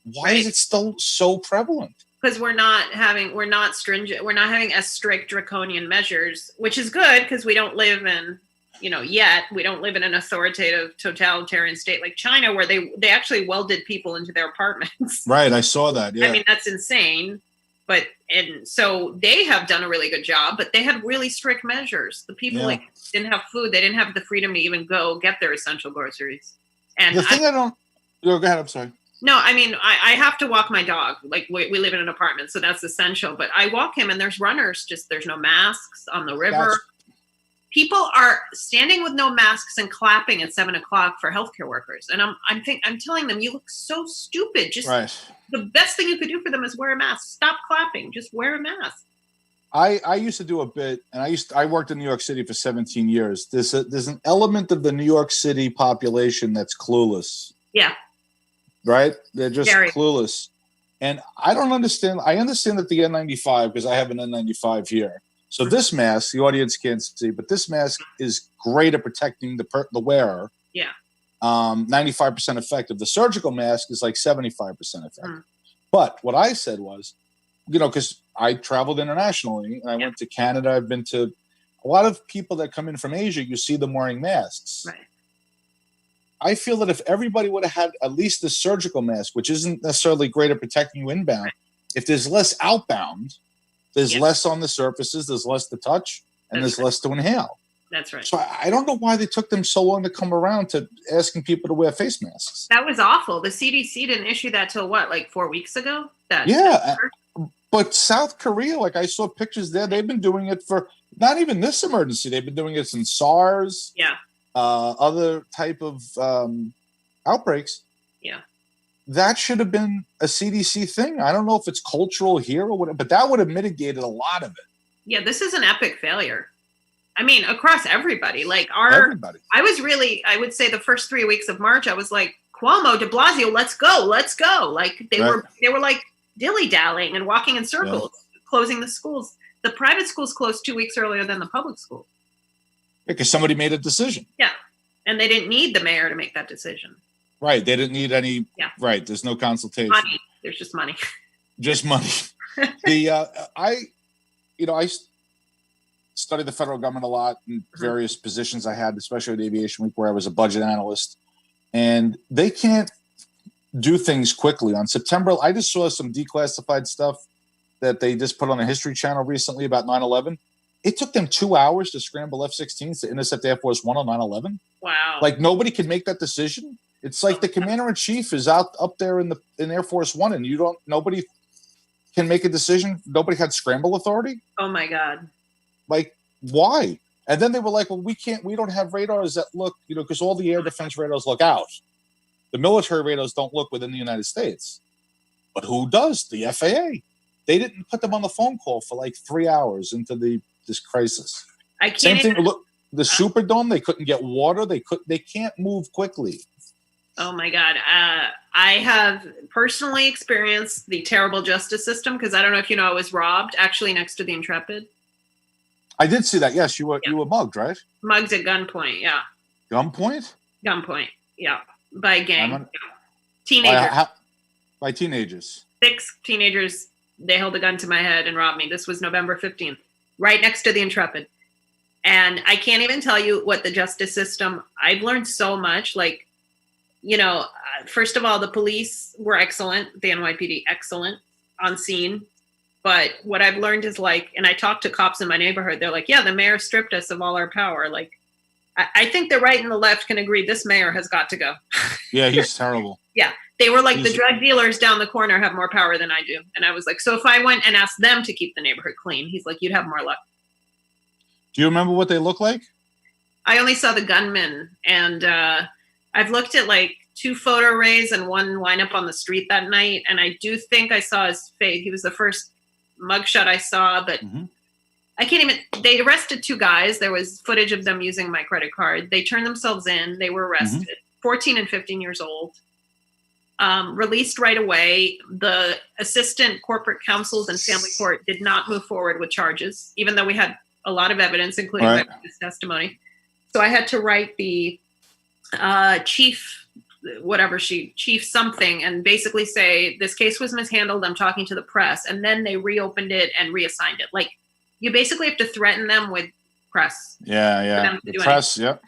Why is it still so prevalent? Because we're not stringent. We're not having as strict draconian measures, which is good because we don't live in, yet we don't live in an authoritative totalitarian state like China where they actually welded people into their apartments. Right. I saw that. Yeah. I mean, that's insane. And so they have done a really good job, but they had really strict measures. The people didn't have food. They didn't have the freedom to even go get their essential groceries. And the thing go ahead. I'm sorry. No, I mean, I have to walk my dog. Like we live in an apartment, so that's essential. But I walk him and there's runners, there's no masks on the river. People are standing with no masks and clapping at 7:00 for healthcare workers. And I'm telling them, you look so stupid. Just the best thing you could do for them is wear a mask. Stop clapping. Just wear a mask. I used to do a bit, and I worked in New York City for 17 years. There's an element of the New York City population that's clueless. Yeah. Right? They're just clueless. And I don't understand. I understand that the N95, because I have an N95 here. So this mask, the audience can't see, but this mask is great at protecting the wearer. Yeah. 95% effective. The surgical mask is like 75% effective. But what I said was, because I traveled internationally and I went to Canada. I've been to a lot of people that come in from Asia. You see them wearing masks. Right. I feel that if everybody would have had at least the surgical mask, which isn't necessarily great at protecting you inbound, if there's less outbound, there's less on the surfaces, there's less to touch, and there's less to inhale. That's right. So I don't know why they took them so long to come around to asking people to wear face masks. That was awful. The CDC didn't issue that till what, like 4 weeks ago? But South Korea, like I saw pictures there, they've been doing it for not even this emergency. They've been doing it since SARS. Yeah. Other type of outbreaks. Yeah. That should have been a CDC thing. I don't know if it's cultural here or whatever, but that would have mitigated a lot of it. Yeah, this is an epic failure. I mean, across everybody. Like everybody. I would say the first 3 weeks of March, I was like, Cuomo, de Blasio, let's go. Like they were like dilly-dallying and walking in circles, closing the schools. The private schools closed 2 weeks earlier than the public schools. Because somebody made a decision. Yeah. And they didn't need the mayor to make that decision. Right. They didn't need any. Yeah. Right. There's no consultation. Money. There's just money. Just money. I studied the federal government a lot in various positions I had, especially at Aviation Week, where I was a budget analyst. And they can't do things quickly. On September, I just saw some declassified stuff that they just put on the History Channel recently about 9/11. It took them 2 hours to scramble F-16s to intercept Air Force One on 9/11. Wow! Like nobody could make that decision. It's like the commander-in-chief is up there in Air Force One, and nobody can make a decision. Nobody had scramble authority. Oh my God! Like why? And then they were like, "Well, we don't have radars that look, because all the air defense radars look out. The military radars don't look within the United States. But who does? The FAA. They didn't put them on the phone call for like 3 hours into this crisis. Same thing. Look, the Superdome. They couldn't get water. They can't move quickly. Oh my God. I have personally experienced the terrible justice system because I don't know if you know, I was robbed actually next to the Intrepid. I did see that. Yes, you were mugged, right? Mugged at gunpoint. Yeah. Gunpoint? Gunpoint. Yeah. By a gang. Teenagers. By teenagers. 6 teenagers. They held a gun to my head and robbed me. This was November 15th, right next to the Intrepid. And I can't even tell you what the justice system, I've learned so much. Like First of all, the police were excellent. The NYPD, excellent on scene. But what I've learned is and I talked to cops in my neighborhood. They're like, yeah, the mayor stripped us of all our power. I think the right and the left can agree this mayor has got to go. Yeah, he's terrible. Yeah. They were like, the drug dealers down the corner have more power than I do. And I was like, so if I went and asked them to keep the neighborhood clean, he's like, you'd have more luck. Do you remember what they look like? I only saw the gunman. And I've looked at 2 photo arrays and one lineup on the street that night. And I do think I saw his face. He was the first mugshot I saw, but I can't even, they arrested 2 guys. There was footage of them using my credit card. They turned themselves in. They were arrested, 14 and 15 years old. Released right away. The assistant corporate counsels and family court did not move forward with charges, even though we had a lot of evidence, including witness testimony. So I had to write the chief something, and basically say this case was mishandled. I'm talking to the press, and then they reopened it and reassigned it. You basically have to threaten them with press. Yeah. The press. Yep.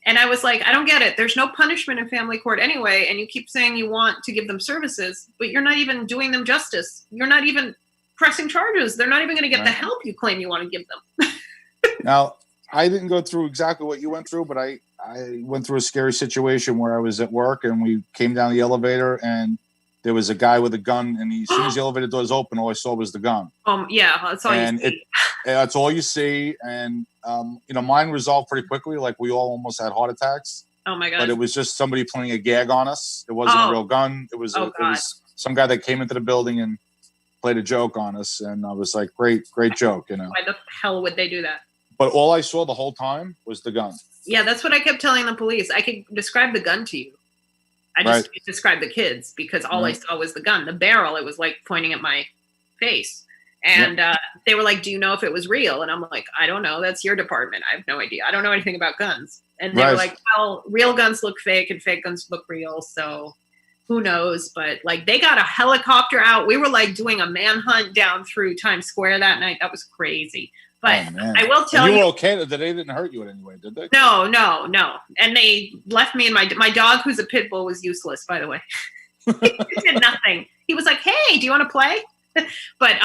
And I was like, I don't get it. There's no punishment in family court anyway. And you keep saying you want to give them services, but you're not even doing them justice. You're not even pressing charges. They're not even going to get the help you claim you want to give them. Now, I didn't go through exactly what you went through, but I went through a scary situation where I was at work and we came down the elevator and there was a guy with a gun, and as soon as the elevator doors open, all I saw was the gun. Yeah, that's all you see. That's all you see. And, mine resolved pretty quickly. We all almost had heart attacks. Oh, my God. But it was just somebody playing a gag on us. It wasn't a real gun. It was some guy that came into the building and played a joke on us. And I was like, great joke, Why the hell would they do that? But all I saw the whole time was the gun. Yeah, that's what I kept telling the police. I could describe the gun to you. I just described the kids because all I saw was the gun. The barrel, it was pointing at my face. And they were like, do you know if it was real? And I'm like, I don't know. That's your department. I have no idea. I don't know anything about guns. And they were like, well, real guns look fake and fake guns look real. So who knows? But they got a helicopter out. We were doing a manhunt down through Times Square that night. That was crazy. But I will tell you. You were okay. They didn't hurt you in any way, did they? No. And they left me and my dog, who's a pit bull, was useless, by the way. He did nothing. He was like, hey, do you want to play? But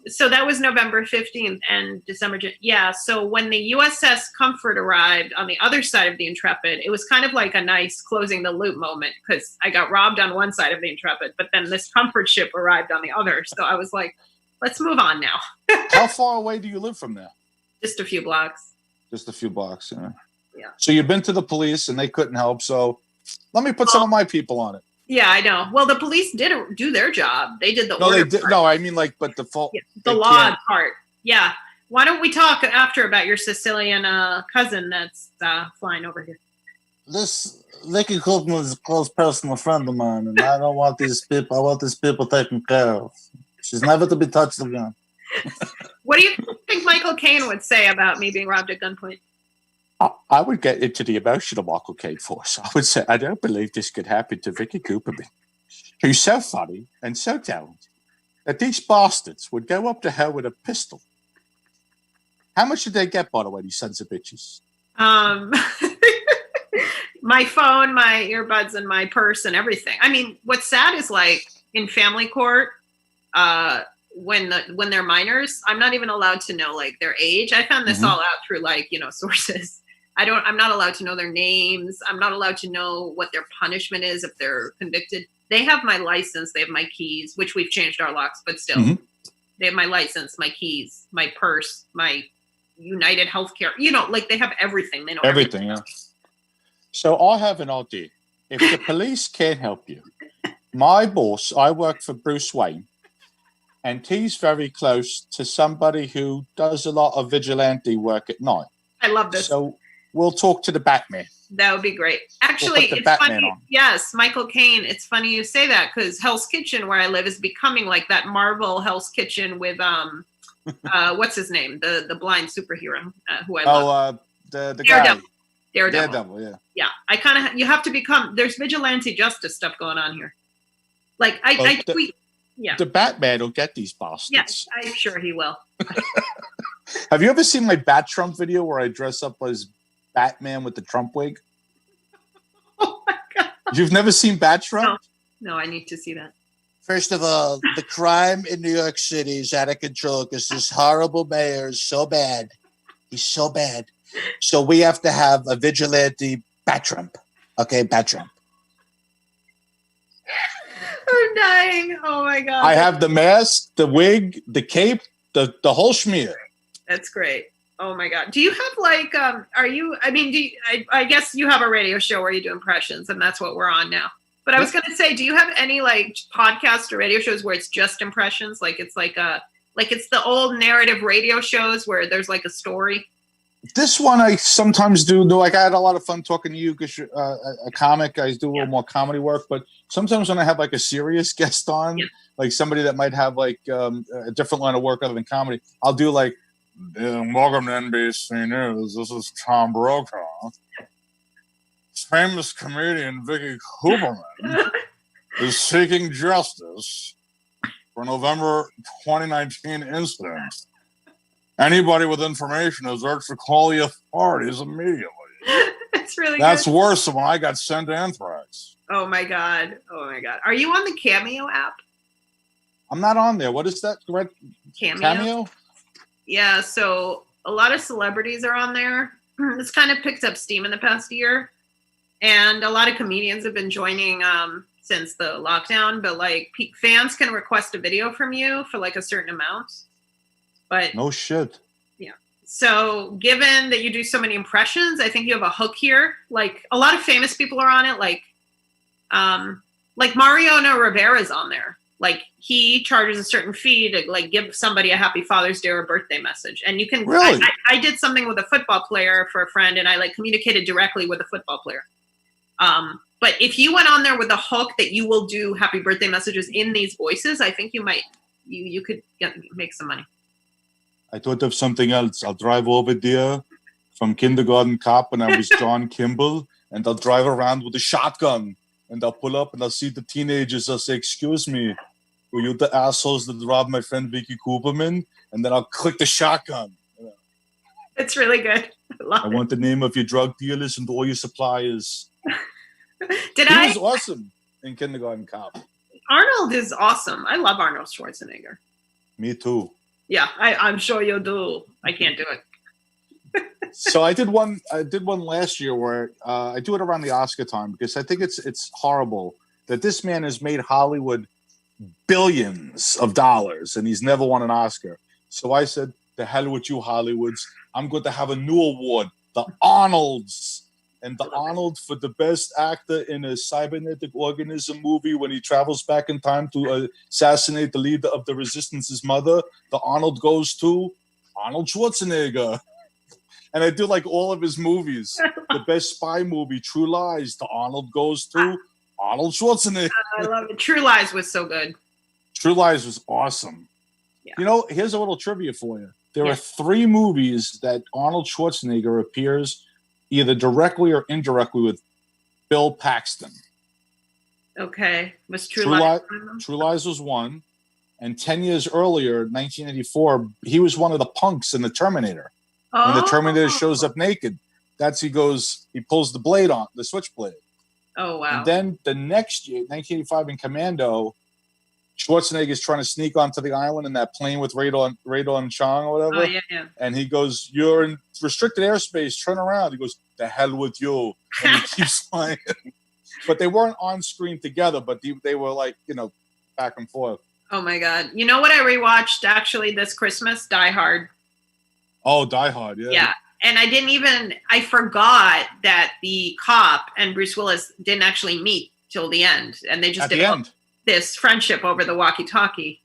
so that was November 15th and December. Yeah. So when the USS Comfort arrived on the other side of the Intrepid, it was kind of like a nice closing the loop moment because I got robbed on one side of the Intrepid, but then this comfort ship arrived on the other. So I was like, let's move on now. How far away do you live from there? Just a few blocks. Just a few blocks. Yeah. So you've been to the police and they couldn't help. So let me put some of my people on it. Yeah, I know. Well, the police did do their job. They did the order part. No, I mean but the fault. Yeah, the law part. Yeah. Why don't we talk after about your Sicilian cousin that's flying over here? This Vicky Kuperman is a close personal friend of mine, and I don't want these people. I want these people taken care of. She's never to be touched again. What do you think Michael Caine would say about me being robbed at gunpoint? I would get into the emotional Michael Caine force. I would say, I don't believe this could happen to Vicky Kuperman, who's so funny and so talented that these bastards would go up to her with a pistol. How much did they get, by the way, these sons of bitches? My phone, my earbuds, and my purse and everything. I mean, what's sad is in family court, when they're minors, I'm not even allowed to know their age. I found this all out through sources. I'm not allowed to know their names. I'm not allowed to know what their punishment is if they're convicted. They have my license. They have my keys, which we've changed our locks, but still, they have my license, my keys, my purse, my United Healthcare. They have everything. They know everything. Yeah. So I have an idea. If the police can't help you, my boss, I work for Bruce Wayne, and he's very close to somebody who does a lot of vigilante work at night. I love this. So we'll talk to the Batman. That would be great. Actually, we'll it's funny. Yes, Michael Caine. It's funny you say that because Hell's Kitchen, where I live, is becoming like that Marvel Hell's Kitchen with what's his name, the blind superhero who I love. The Daredevil. guy. Daredevil. Yeah. Yeah, I kind of you have to become. There's vigilante justice stuff going on here. I tweet. Yeah. The Batman will get these bastards. Yes, I'm sure he will. Have you ever seen my Bat Trump video where I dress up as Batman with the Trump wig? Oh my God. You've never seen Bat Trump? No, I need to see that. First of all, the crime in New York City is out of control because this horrible mayor is so bad. He's so bad. So we have to have a vigilante Bat Trump. Okay, Bat Trump. I'm dying. Oh my god. I have the mask, the wig, the cape, the whole schmear. That's great. Oh my god. Do you have like are you I mean do you, I guess you have a radio show where you do impressions and that's what we're on now. But I was going to say, do you have any like podcast or radio shows where it's just impressions? Like it's it's the old narrative radio shows where there's like a story. This one I sometimes do. Like I had a lot of fun talking to you because you're a comic. I do a little more comedy work, but sometimes when I have like a serious guest on, like somebody that might have like a different line of work other than comedy, I'll do like, welcome to NBC News. This is Tom Brokaw. Famous comedian Vicky Kuperman is seeking justice for November 2019 incident. Anybody with information is urged to call the authorities immediately. That's really That's good. worse than when I got sent anthrax. Oh my god. Oh my god. Are you on the Cameo app? I'm not on there. What is that? Cameo? Yeah, so a lot of celebrities are on there. This kind of picked up steam in the past year. And a lot of comedians have been joining since the lockdown, but like fans can request a video from you for like a certain amount. But no shit. Yeah. So given that you do so many impressions, I think you have a hook here. Like a lot of famous people are on it. Like Mariano Rivera's on there. Like he charges a certain fee to like give somebody a happy Father's Day or a birthday message. And you can, really? I did something with a football player for a friend and I like communicated directly with a football player. But if you went on there with a hook that you will do happy birthday messages in these voices, I think you might, you could make some money. I thought of something else. I'll drive over there from Kindergarten Cop when I was John Kimball, and I'll drive around with a shotgun, and I'll pull up and I'll see the teenagers. I'll say, "Excuse me, were you the assholes that robbed my friend Vicky Kuperman?" And then I'll click the shotgun. It's really good. I want the name of your drug dealers and all your suppliers. He was awesome in Kindergarten Cop. Arnold is awesome. I love Arnold Schwarzenegger. Me too. Yeah, I'm sure you do. I can't do it. So I did one last year where I do it around the Oscar time because I think it's horrible that this man has made Hollywood billions of dollars and he's never won an Oscar. So I said, "The hell with you, Hollywoods. I'm going to have a new award, the Arnolds." And the Arnold for the best actor in a cybernetic organism movie when he travels back in time to assassinate the leader of the resistance's mother, the Arnold goes to Arnold Schwarzenegger. And I do like all of his movies. The best spy movie, True Lies, the Arnold goes to Arnold Schwarzenegger. I love it. True Lies was so good. True Lies was awesome. Yeah. You know, here's a little trivia for you. There are 3 movies that Arnold Schwarzenegger appears either directly or indirectly with Bill Paxton. Okay. Was True Lies? True Lies was one. And 10 years earlier, 1984, he was one of the punks in the Terminator. When the Terminator shows up naked, he pulls the blade on, the switchblade. Oh, wow. And then the next year, 1985 in Commando, Schwarzenegger is trying to sneak onto the island in that plane with Radon Chong or whatever. Oh, yeah. And he goes, "You're in restricted airspace. Turn around." He goes, "The hell with you." And he keeps flying. But they weren't on screen together, but they were like, back and forth. Oh, my God. You know what I rewatched actually this Christmas? Die Hard. Oh, Die Hard, yeah. Yeah. And I forgot that the cop and Bruce Willis didn't actually meet till the end. And they just did this friendship over the walkie-talkie.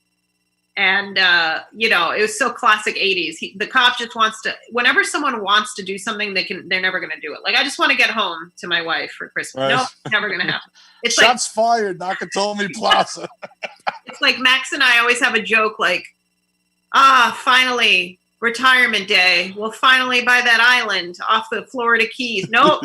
And, it was so classic 80s. The cop just wants to, whenever someone wants to do something, they're never going to do it. Like, I just want to get home to my wife for Christmas. Right. No, never going to happen. It's Shots fired, Nakatomi Plaza. It's like Max and I always have a joke like, finally, retirement day. We'll finally buy that island off the Florida Keys. Nope,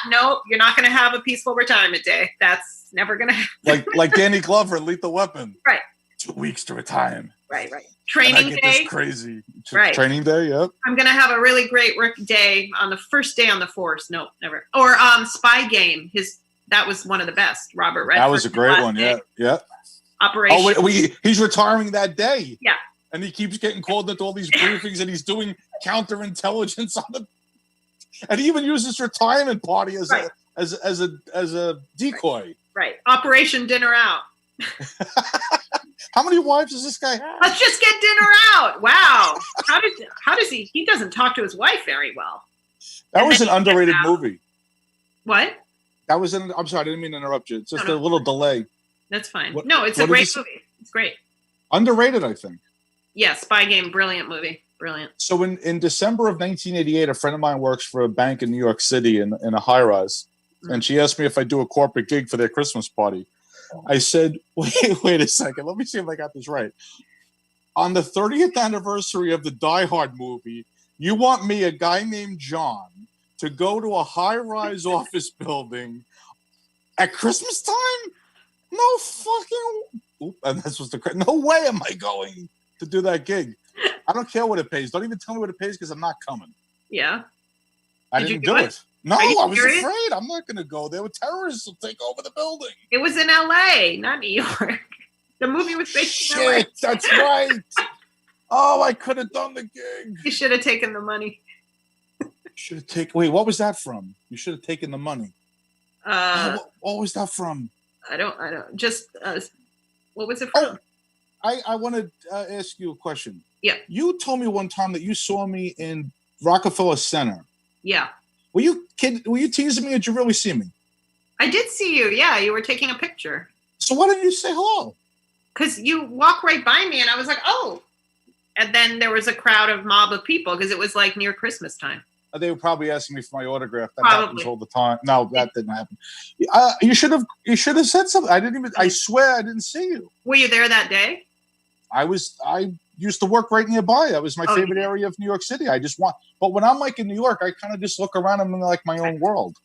nope, you're not going to have a peaceful retirement day. That's never going to happen. like Danny Glover, Lethal Weapon. Right. 2 weeks to retire. Right. Training day. This crazy. Right. Training day, yep. I'm going to have a really great work day on the first day on the force. No, never. Or Spy Game. that was one of the best. Robert Redford. That was a great one. Yeah. Yeah. Operation. Oh, wait, he's retiring that day. Yeah. And he keeps getting called into all these briefings, and he's doing counterintelligence on the. And he even uses retirement party as a decoy. Right. Operation Dinner Out. How many wives does this guy have? Let's just get dinner out. Wow. How does he? He doesn't talk to his wife very well. That was an underrated movie. What? That was an. I'm sorry, I didn't mean to interrupt you. It's just a little delay. That's fine. No, it's a great movie. It's great. Underrated, I think. Yeah, Spy Game, brilliant movie. Brilliant. So in December of 1988, a friend of mine works for a bank in New York City in a high-rise. And she asked me if I do a corporate gig for their Christmas party. I said, wait a second. Let me see if I got this right. On the 30th anniversary of the Die Hard movie, you want me, a guy named John, to go to a high-rise office building at Christmas time? No fucking... And this was no way am I going to do that gig. I don't care what it pays. Don't even tell me what it pays because I'm not coming. Yeah. I didn't do it. No, I was afraid. I'm not going to go there. Terrorists will take over the building. It was in L.A., not New York. The movie was based in L.A. Shit, that's right. Oh, I could have done the gig. You should have taken the money. Should have taken. Wait, what was that from? You should have taken the money. What was that from? I don't. Just what was it from? Oh, I want to ask you a question. Yeah. You told me one time that you saw me in Rockefeller Center. Yeah. Were you kidding? Were you teasing me, or did you really see me? I did see you. Yeah, you were taking a picture. So why didn't you say hello? Because you walked right by me, and I was like, oh. And then there was a mob of people because it was like near Christmas time. They were probably asking me for my autograph. That Probably. happens all the time. No, that didn't happen. You should have said something. I swear I didn't see you. Were you there that day? I used to work right nearby. That was my favorite area of New York City. But when I'm like in New York, I kind of just look around and I'm in like my own world.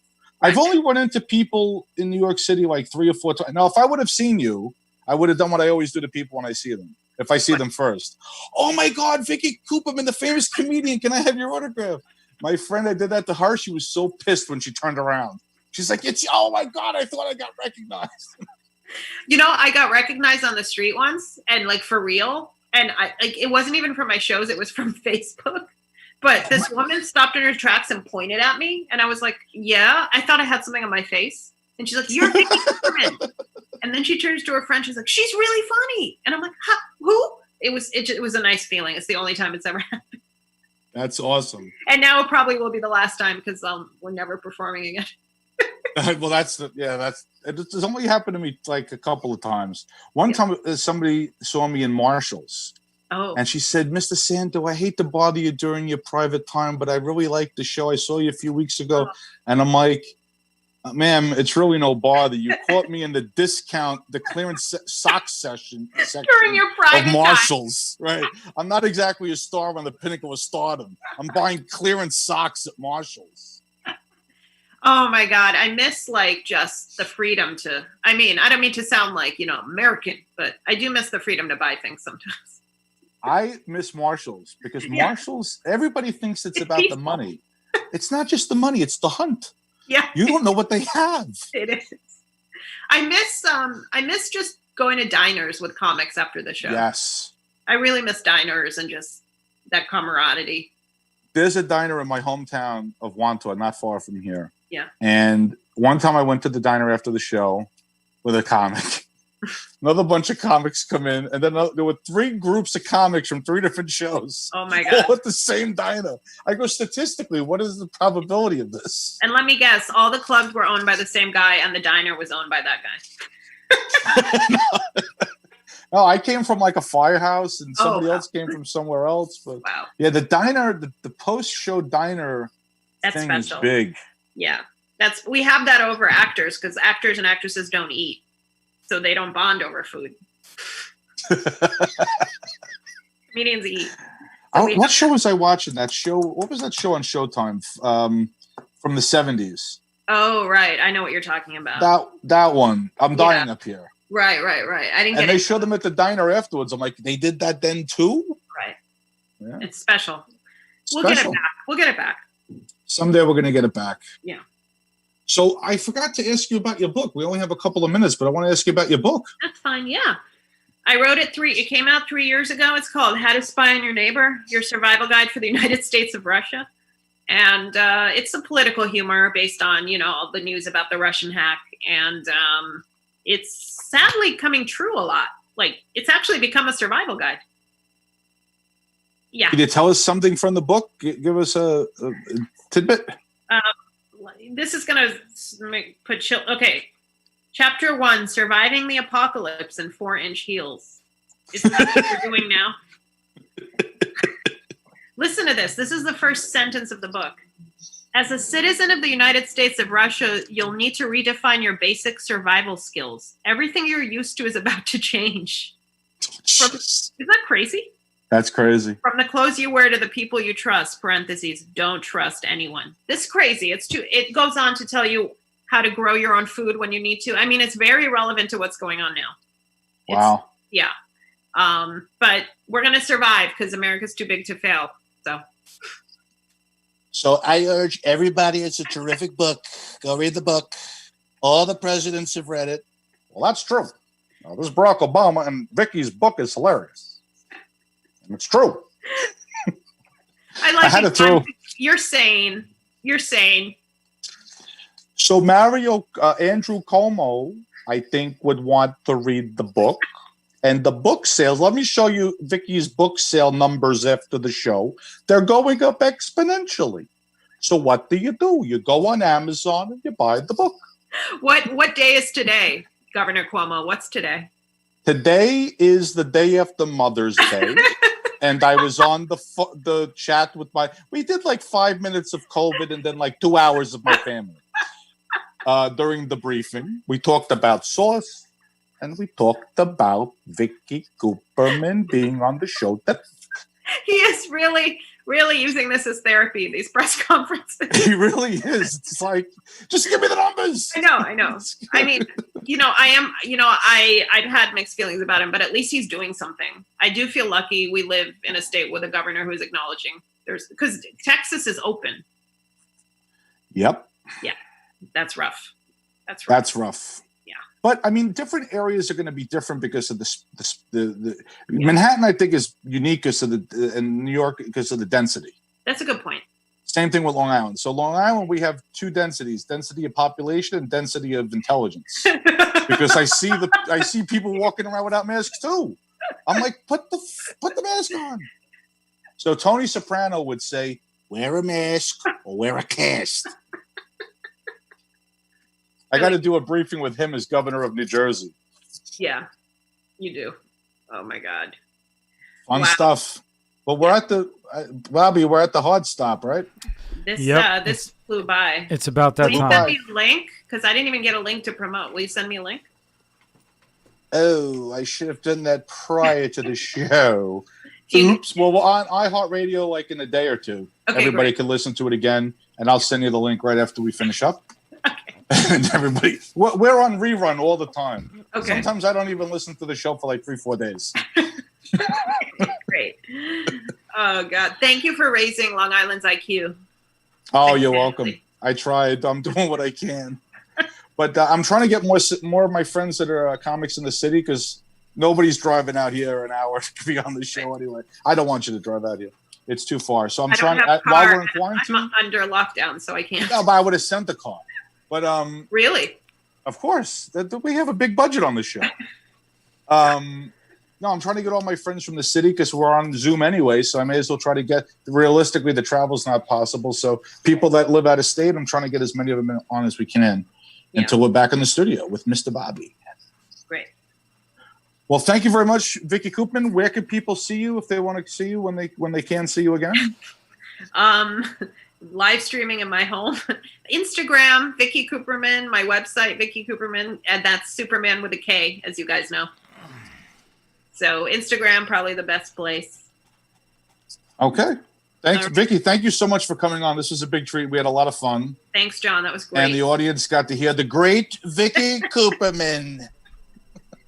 I've only run into people in New York City like 3 or 4 times. Now, if I would have seen you, I would have done what I always do to people when I see them. If I see them first. Oh my God, Vicky Kuperman, the famous comedian. Can I have your autograph? My friend, I did that to her. She was so pissed when she turned around. She's like, oh my God, I thought I got recognized. You know, I got recognized on the street once and like for real. And it wasn't even from my shows. It was from Facebook. But this woman stopped in her tracks and pointed at me. And I was like, yeah, I thought I had something on my face. And she's like, you're Vicky Kuperman. And then she turns to her friend. She's like, she's really funny. And I'm like, who? It was a nice feeling. It's the only time it's ever happened. That's awesome. And now it probably will be the last time because we're never performing again. Well, it's only happened to me like a couple of times. One time somebody saw me in Marshall's. Oh. And she said, Mr. Santo, I hate to bother you during your private time, but I really like the show. I saw you a few weeks ago. Oh. And I'm like, ma'am, it's really no bother. You caught me in the clearance sock section during your private of Marshall's, right? I'm not exactly a star on the pinnacle of stardom. I'm buying clearance socks at Marshall's. Oh my God, I miss like just the freedom to. I mean, I don't mean to sound like American, but I do miss the freedom to buy things sometimes. I miss Marshall's because Marshall's. Everybody thinks it's about the money. It's not just the money; it's the hunt. Yeah. You don't know what they have. It is. I miss just going to diners with comics after the show. Yes. I really miss diners and just that camaraderie. There's a diner in my hometown of Wantua, not far from here. Yeah. And one time I went to the diner after the show with a comic. Another bunch of comics come in, and then there were 3 groups of comics from 3 different shows. Oh my God! All at the same diner. I go, statistically, what is the probability of this? And let me guess, all the clubs were owned by the same guy, and the diner was owned by that guy. No, I came from like a firehouse, and somebody else came from somewhere else. But yeah, the diner, the post-show diner thing special. Is big. Yeah, we have that over actors because actors and actresses don't eat. So they don't bond over food. Comedians eat. So what show was I watching? That show? What was that show on Showtime from the 70s? Oh, right. I know what you're talking about. That one. I'm dying up here. Right. I didn't get it. And they showed them at the diner afterwards. I'm like, they did that then too? Right. Yeah. It's special. We'll get it back. Someday we're going to get it back. Yeah. So I forgot to ask you about your book. We only have a couple of minutes, but I want to ask you about your book. That's fine. Yeah. I wrote it it came out 3 years ago. It's called How to Spy on Your Neighbor, Your Survival Guide for the United States of Russia. And it's a political humor based on, all the news about the Russian hack. And it's sadly coming true a lot. Like, it's actually become a survival guide. Yeah. Can you tell us something from the book? Give us a tidbit. This is going to put chill. Okay. Chapter 1, Surviving the Apocalypse in 4-inch heels. Is that what you're doing now? Listen to this. This is the first sentence of the book. As a citizen of the United States of Russia, you'll need to redefine your basic survival skills. Everything you're used to is about to change. Isn't that crazy? That's crazy. From the clothes you wear to the people you trust, parentheses, don't trust anyone. This is crazy. It goes on to tell you how to grow your own food when you need to. I mean, it's very relevant to what's going on now. Wow. Yeah. But we're going to survive because America's too big to fail. So I urge everybody, it's a terrific book. Go read the book. All the presidents have read it. Well, that's true. Now, this is Barack Obama, and Vicky's book is hilarious. And it's true. I had to throw. You're sane. So Andrew Cuomo, I think, would want to read the book. And the book sales, let me show you Vicky's book sale numbers after the show. They're going up exponentially. So what do? You go on Amazon and you buy the book. What day is today, Governor Cuomo? What's today? Today is the day after Mother's Day. And I was on the chat with we did like 5 minutes of COVID and then like 2 hours of my family. During the briefing, we talked about sauce. And we talked about Vicky Kuperman being on the show. He is really, really using this as therapy, these press conferences. He really is. It's like, just give me the numbers. I know. I mean, I've had mixed feelings about him, but at least he's doing something. I do feel lucky we live in a state with a governor who's acknowledging because Texas is open. Yep. Yeah, that's rough. That's rough. Yeah. But I mean, different areas are going to be different because of the Manhattan, I think, is unique because of and New York because of the density. That's a good point. Same thing with Long Island. So Long Island, we have two densities: density of population and density of intelligence. Because I see people walking around without masks too. I'm like, put the mask on. So Tony Soprano would say, wear a mask or wear a cast. I got to do a briefing with him as governor of New Jersey. Yeah, you do. Oh my God. Fun stuff. But we're at Bobby, we're at the hard stop, right? This flew by. It's about that time. Will you send me a link? Because I didn't even get a link to promote. Will you send me a link? Oh, I should have done that prior to the show. Oops. Well, we're on iHeartRadio like in a day or two. Okay, everybody can listen to it again, and I'll send you the link right after we finish up. Okay. And everybody, we're on rerun all the time. Okay. Sometimes I don't even listen to the show for like 3-4 days. Great. Oh God! Thank you for raising Long Island's IQ. Oh, you're welcome. I tried. I'm doing what I can. But I'm trying to get more of my friends that are comics in the city because nobody's driving out here an hour to be on the show anyway. I don't want you to drive out here. It's too far. So I'm trying to, while we're in quarantine. I'm under lockdown, so I can't. No, but I would have sent a car. But really? Of course. We have a big budget on the show. No, I'm trying to get all my friends from the city because we're on Zoom anyway, so I may as well try to get – realistically, the travel's not possible. So people that live out of state, I'm trying to get as many of them on as we can until we're back in the studio with Mr. Bobby. Great. Well, thank you very much, Vicky Kuperman. Where can people see you if they want to see you when they can see you again? Live streaming in my home. Instagram, Vicky Kuperman. My website, Vicky Kuperman. And that's Superman with a K, as you guys know. So Instagram, probably the best place. Okay. Thanks, Vicky. Thank you so much for coming on. This was a big treat. We had a lot of fun. Thanks, John. That was great. And the audience got to hear the great Vicky Kuperman.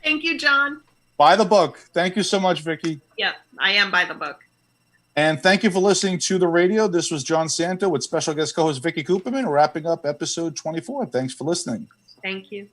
Thank you, John. Buy the book. Thank you so much, Vicky. Yeah, I am by the book. And thank you for listening to the radio. This was John Santo with special guest co-host Vicky Kuperman, wrapping up episode 24. Thanks for listening. Thank you.